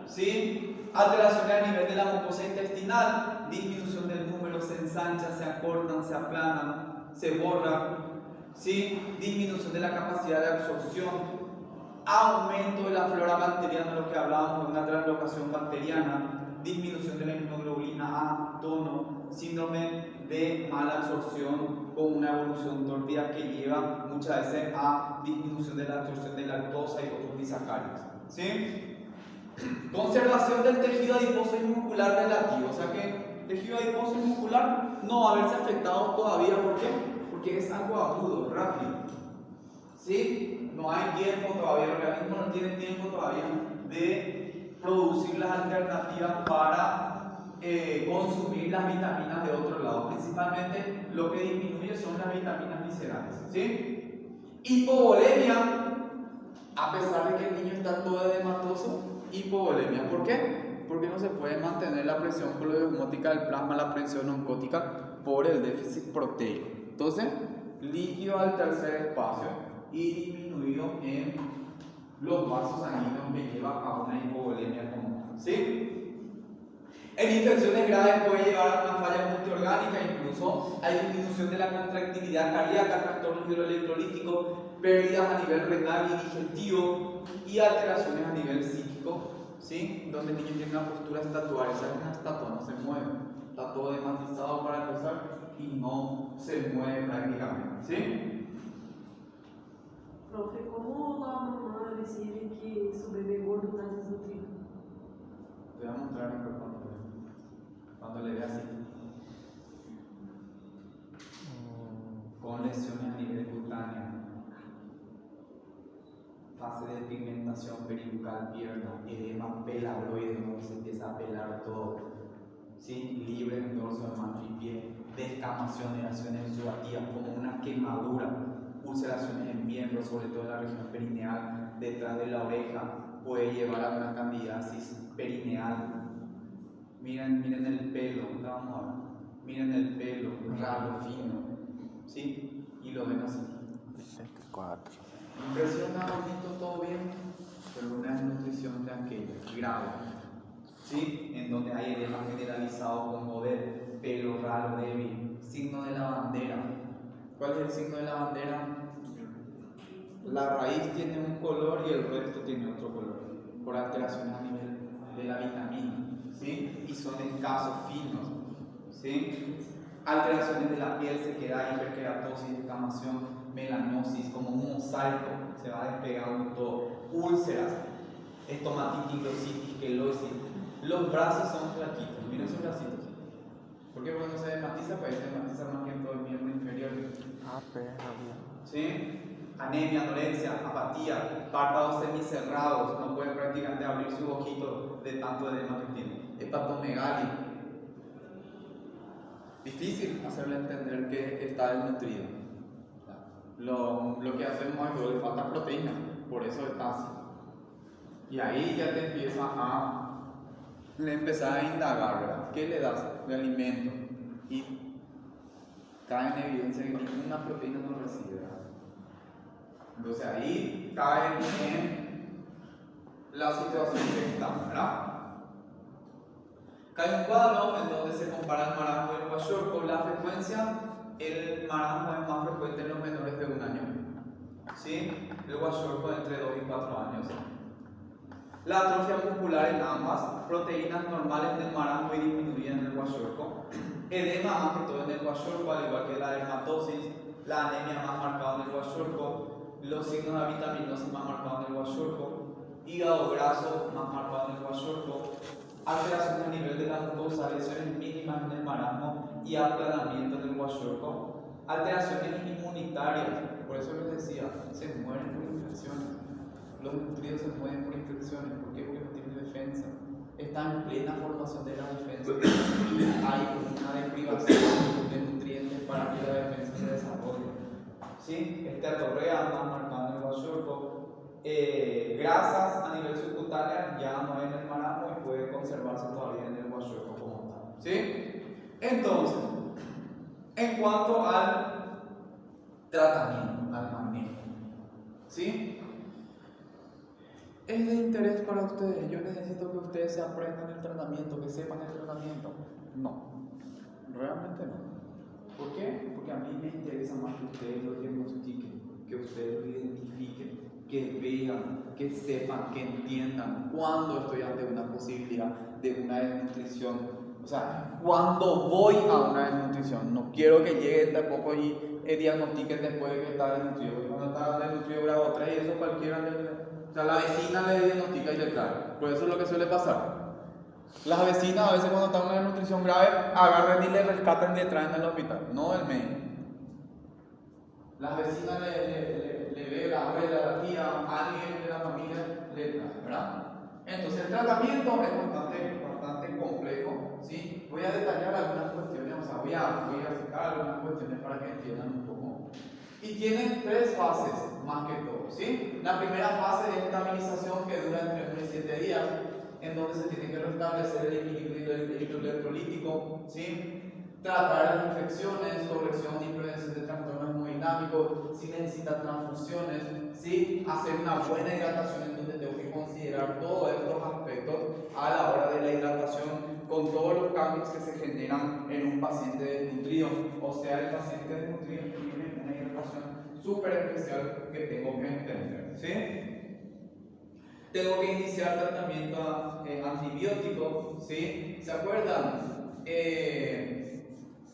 S1: ¿sí? Alteraciones a nivel de la mucosa intestinal, disminución del número, se ensanchan, se acortan, se aplanan, se borran, ¿sí? Disminución de la capacidad de absorción, aumento de la flora bacteriana, lo que hablábamos de una translocación bacteriana, disminución de la inmunoglobulina A, tono, síndrome de mala absorción con una evolución tórpida que lleva muchas veces a disminución de la absorción de lactosa y otros disacáridos, ¿sí? Conservación del tejido adiposo y muscular relativo. O sea que el tejido adiposo y muscular no va a haberse afectado todavía. ¿Por qué? Porque es algo agudo, rápido. ¿Sí? No hay tiempo todavía, el organismo no tiene tiempo todavía de producir las alternativas para consumir las vitaminas de otro lado. Principalmente lo que disminuye son las vitaminas viscerales. ¿Sí? Hipovolemia, a pesar de que el niño está todo edematoso, hipovolemia. ¿Por qué? Porque no se puede mantener la presión cloidosmótica del plasma, la presión oncótica, por el déficit proteico. Entonces, líquido al tercer espacio y disminuido en los vasos sanguíneos que lleva a una hipovolemia común. ¿Sí? En infecciones graves puede llevar a una falla multiorgánica, incluso hay disminución de la contractilidad cardíaca, trastornos hidroelectrolíticos, pérdidas a nivel renal y digestivo y alteraciones a nivel psíquico, ¿sí? Donde el niño tiene una postura estatuaria, esa es una estatua, no se mueve, está todo dematizado para empezar y no se mueve prácticamente, ¿sí?
S6: Profe, como a mamá decide que su bebé gordo está desnutrido?
S1: Te voy a mostrar cuando le vea así. Con lesiones a nivel cutáneo, fase de pigmentación peribucal, pierna, edema peladroide, donde se empieza a pelar todo, ¿sí? Libre en dorso de manos y pies, descamación, erasiones subativas, como una quemadura, ulceraciones en miembros, sobre todo en la región perineal, detrás de la oreja, puede llevar a una candidiasis perineal. Miren el pelo, vamos a ver. Miren el pelo, raro, fino, ¿sí? Y lo ven así.
S2: 24.
S1: Impresiona, bonito, todo bien, pero una desnutrición de aquella, grave, ¿sí? En donde hay edema generalizado con mover, pelo raro, débil, signo de la bandera. ¿Cuál es el signo de la bandera? La raíz tiene un color y el resto tiene otro color, por alteraciones a nivel de la vitamina, ¿sí? Y son escasos, finos, ¿sí? Alteraciones de la piel, sequedad, hiperkeratosis, descamación, melanosis, como un mosaico, se va despegando todo. Úlceras, estomatitis, glositis, quelosis. Los brazos son flaquitos, miren sus bracitos. ¿Por qué? Porque no se desmatiza, pues se desmatiza más que en todo el miembro inferior. ¿Sí? Anemia, anorexia, apatía, párpados semicerrados, no pueden prácticamente abrir sus ojitos de tanto edema que tienen. Hepatomegalia. Difícil hacerle entender que está desnutrido. Lo que hacemos es que le falta proteína, por eso está así. Y ahí ya te empieza le empezás a indagar, ¿verdad? ¿Qué le das de alimento? Y cae en evidencia que ninguna proteína no recibe, ¿verdad? Entonces ahí cae en la situación que está, ¿verdad? Cae un cuadro en donde se compara el marasmo y el kwashiorkor con la frecuencia. El marasmo es más frecuente en los menores de 1 año, ¿sí? El kwashiorkor entre 2 y 4 años. La atrofia muscular en ambas, proteínas normales en el marasmo y disminuidas en el kwashiorkor. Edema más que todo en el kwashiorkor, al igual que la dermatosis, la anemia más marcada en el kwashiorkor, los signos de vitaminosis más marcados en el kwashiorkor, hígado graso más marcado en el kwashiorkor, alteraciones a nivel de la mucosa, lesiones mínimas en el marasmo y aplanamiento en el kwashiorkor, alteraciones inmunitarias, por eso les decía, se mueren por infecciones. Los nutridos se mueren por infecciones. ¿Por qué? Porque no tienen defensa. Están en plena formación de la defensa y hay una deprivación de nutrientes para que la defensa se desarrolle. ¿Sí? Esteatorrea más marcado en el kwashiorkor. Grasas a nivel subcutáneo ya no en el marasmo y puede conservarse todavía en el kwashiorkor como tal. ¿Sí? Entonces, en cuanto al tratamiento, al manejo, ¿sí? Es de interés para ustedes. Yo necesito que ustedes se aprendan el tratamiento, que sepan el tratamiento. No, realmente no. ¿Por qué? Porque a mí me interesa más que ustedes lo diagnostiquen, que ustedes lo identifiquen, que vean, que sepan, que entiendan cuándo estoy ante una posibilidad de una desnutrición. O sea, cuando voy a una desnutrición. No quiero que lleguen tampoco y diagnostiquen después de que está desnutrido. Porque cuando está desnutrido grado 3 y eso cualquiera sea, la vecina le diagnostica y le trae. Por eso es lo que suele pasar. Las vecinas a veces cuando están en una nutrición grave, agarran y le rescatan y le traen al hospital, no el médico. Las vecinas le ve la abuela, la tía, alguien de la familia le trae, ¿verdad? Entonces el tratamiento es bastante complejo, ¿sí? Voy a detallar algunas cuestiones, o sea, voy a sacar algunas cuestiones para que entiendan un poco. Y tiene 3 fases, más que todo, ¿sí? La primera fase es estabilización que dura entre 1 y 7 días, en donde se tiene que restablecer el equilibrio electrolítico, ¿sí? Tratar las infecciones, corrección y prevención de trastornos hemodinámicos, si necesita transfusiones, ¿sí? Hacer una buena hidratación en donde tengo que considerar todos estos aspectos a la hora de la hidratación con todos los cambios que se generan en un paciente desnutrido. O sea, el paciente desnutrido tiene una hidratación súper especial que tengo que entender, ¿sí? Tengo que iniciar tratamiento antibiótico, ¿sí? ¿Se acuerdan?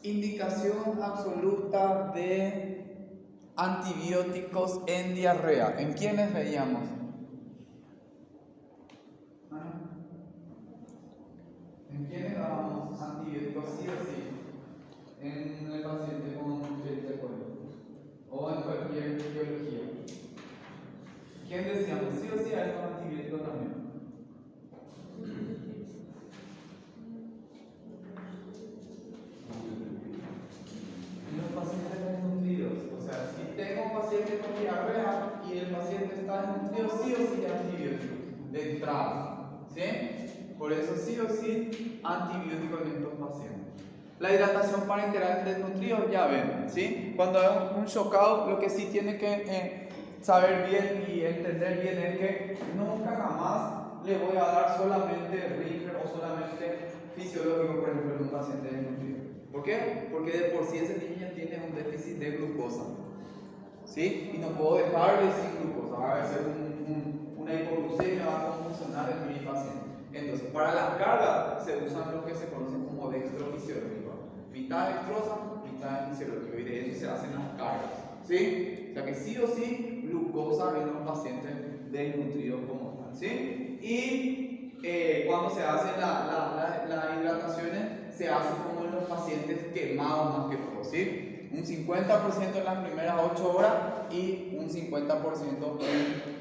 S1: Indicación absoluta de antibióticos en diarrea. ¿En quiénes veíamos? ¿En quiénes dábamos antibióticos sí o sí? En el paciente con fiebre de cólera o en cualquier biología. ¿Quién decíamos? Sí o sí hay un antibiótico también. Los pacientes desnutridos, o sea, si tengo un paciente con diarrea y el paciente está desnutrido, sí o sí hay antibiótico de entrada, ¿sí? Por eso sí o sí antibiótico en estos pacientes. La hidratación parenteral desnutrido, ya ven, ¿sí? Cuando hay un shock-out, lo que sí tiene que saber bien y entender bien es que nunca jamás le voy a dar solamente Ringer o solamente fisiológico, por ejemplo, en un paciente desnutrido. ¿Por qué? Porque de por sí ese niño ya tiene un déficit de glucosa, ¿sí? Y no puedo dejarle sin glucosa, va a ser una hipoglucemia, va a funcionar en mi paciente. Entonces, para las cargas se usan lo que se conocen como dextrofisiológico, mitad dextrosa, mitad fisiológico, y de eso se hacen las cargas, ¿sí? O sea que sí o sí glucosa en los pacientes desnutridos como tal, ¿sí? Y cuando se hacen las hidrataciones, se hace como en los pacientes quemados más que todo, ¿sí? Un 50% en las primeras 8 horas y un 50%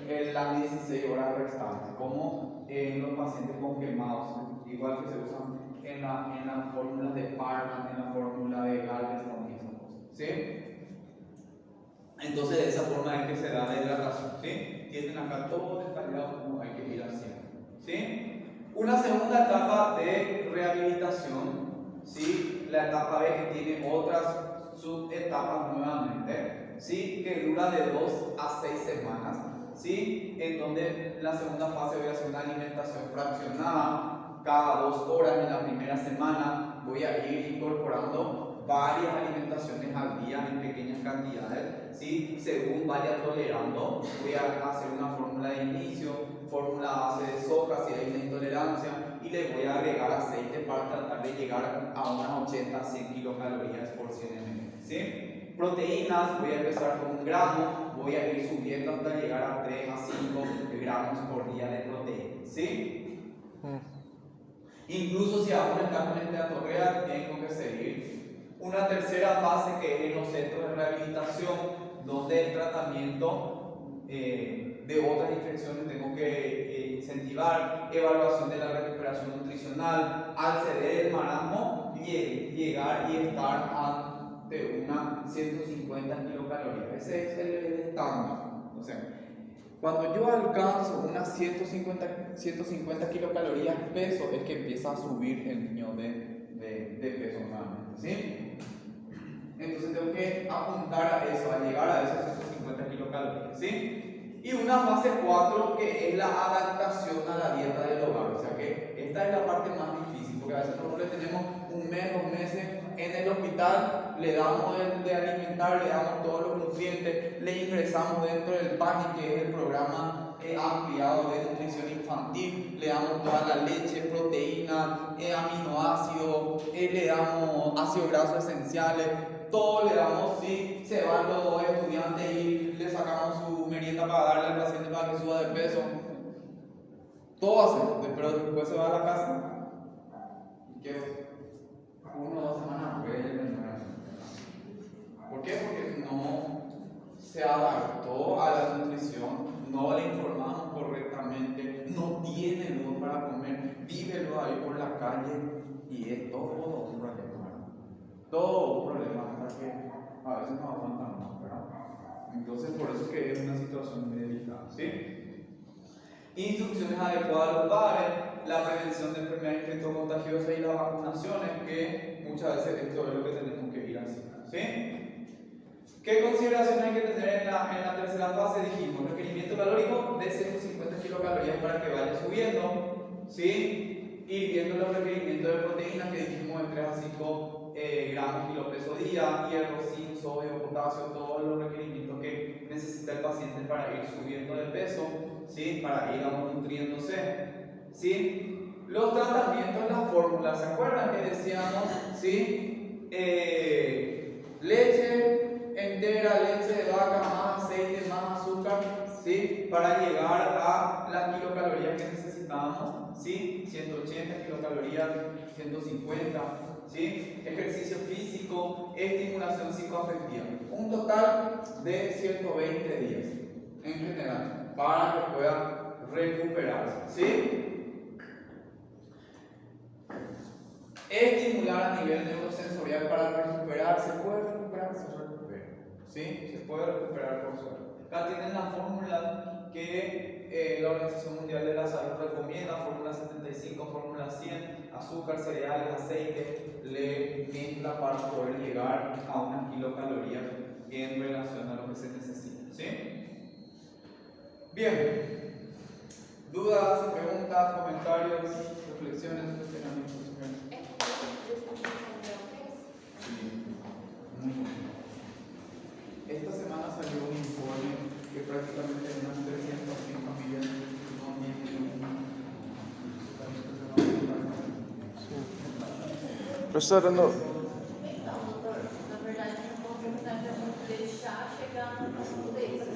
S1: en las 16 horas restantes, como en los pacientes con quemados, igual que se usan en las fórmulas de Parman, en la fórmula de Galveston y esas cosas, ¿sí? Entonces de esa forma es que se da la hidratación, ¿sí? Tienen acá todo detallado como hay que ir haciendo, ¿sí? Una segunda etapa de rehabilitación, ¿sí? La etapa B que tiene otras subetapas nuevamente, ¿sí? Que dura de 2 a 6 semanas, ¿sí? En donde en la segunda fase voy a hacer una alimentación fraccionada, cada 2 horas en la primera semana voy a ir incorporando varias alimentaciones al día en pequeñas cantidades, ¿sí? Según vaya tolerando, voy a hacer una fórmula de inicio, fórmula a base de soja si hay una intolerancia, y le voy a agregar aceite para tratar de llegar a unas 80 a 100 kilocalorías por 100 ml, ¿sí? Proteínas, voy a empezar con 1 gramo, voy a ir subiendo hasta llegar a 3 a 5 gramos por día de proteína, ¿sí? Incluso si aún está con esteatorrea, tengo que seguir. Una tercera fase que es en los centros de rehabilitación, donde el tratamiento de otras infecciones tengo que incentivar, evaluación de la recuperación nutricional, al ceder el marasmo, llegar y estar ante unas 150 kilocalorías. Ese es el estándar. O sea, cuando yo alcanzo unas 150 kilocalorías peso, es que empieza a subir el niño de peso nuevamente, ¿sí? Entonces tengo que apuntar a eso, a llegar a esos 150 kilocalorías, ¿sí? Y una fase 4 que es la adaptación a la dieta del hogar. O sea que esta es la parte más difícil, porque a veces nosotros tenemos 1 mes, 2 meses en el hospital, le damos de alimentar, le damos todos los nutrientes, le ingresamos dentro del PANI, que es el programa ampliado de nutrición infantil, le damos toda la leche, proteína, aminoácidos, le damos ácidos grasos esenciales, todo le damos, sí, se van los estudiantes y le sacamos su merienda para darle al paciente para que suba de peso. Todo hacen, pero después se va a la casa y que 1 o 2 semanas vuelven. ¿Por qué? Porque no se adaptó a la nutrición, no le informamos correctamente, no tiene luz para comer, vive luego ahí por la calle y es todo un problema. Todo un problema hasta que a veces no aguantan más, ¿verdad? Entonces por eso es que es una situación muy delicada, ¿sí? Instrucciones adecuadas a los padres, la prevención de enfermedades infectocontagiosas y las vacunaciones, que muchas veces esto es lo que tenemos que ir haciendo, ¿sí? ¿Qué consideraciones hay que tener en la tercera fase? Dijimos, requerimiento calórico de 150 kilocalorías para que vaya subiendo, ¿sí? Ir viendo los requerimientos de proteínas que dijimos de 3 a 5 gramos kilo peso día, hierro, zinc, sodio, potasio, todos los requerimientos que necesita el paciente para ir subiendo de peso, ¿sí? Para ir nutriéndose, ¿sí? Los tratamientos, las fórmulas, ¿se acuerdan que decíamos, ¿sí? Leche entera, leche de vaca, más aceite, más azúcar, ¿sí? Para llegar a las kilocalorías que necesitábamos, ¿sí? 180 kilocalorías, 150, ¿sí? Ejercicio físico, estimulación psicoafectiva. Un total de 120 días en general para que pueda recuperarse, ¿sí? Estimular a nivel neurosensorial para recuperarse. ¿Puede recuperarse? ¿Sí? Se puede recuperar por suerte. Acá tienen la fórmula que la Organización Mundial de la Salud recomienda, fórmula 75, fórmula 100, azúcar, cereales, aceite, le mezcla para poder llegar a unas kilocalorías en relación a lo que se necesita, ¿sí? Bien, dudas, preguntas, comentarios, reflexiones, cuestionamientos. Esta semana salió un informe que prácticamente unas 300 familias no tienen
S2: Professora, no,
S4: Então, doutor, na verdade, não consegue deixar chegar no ponto deles.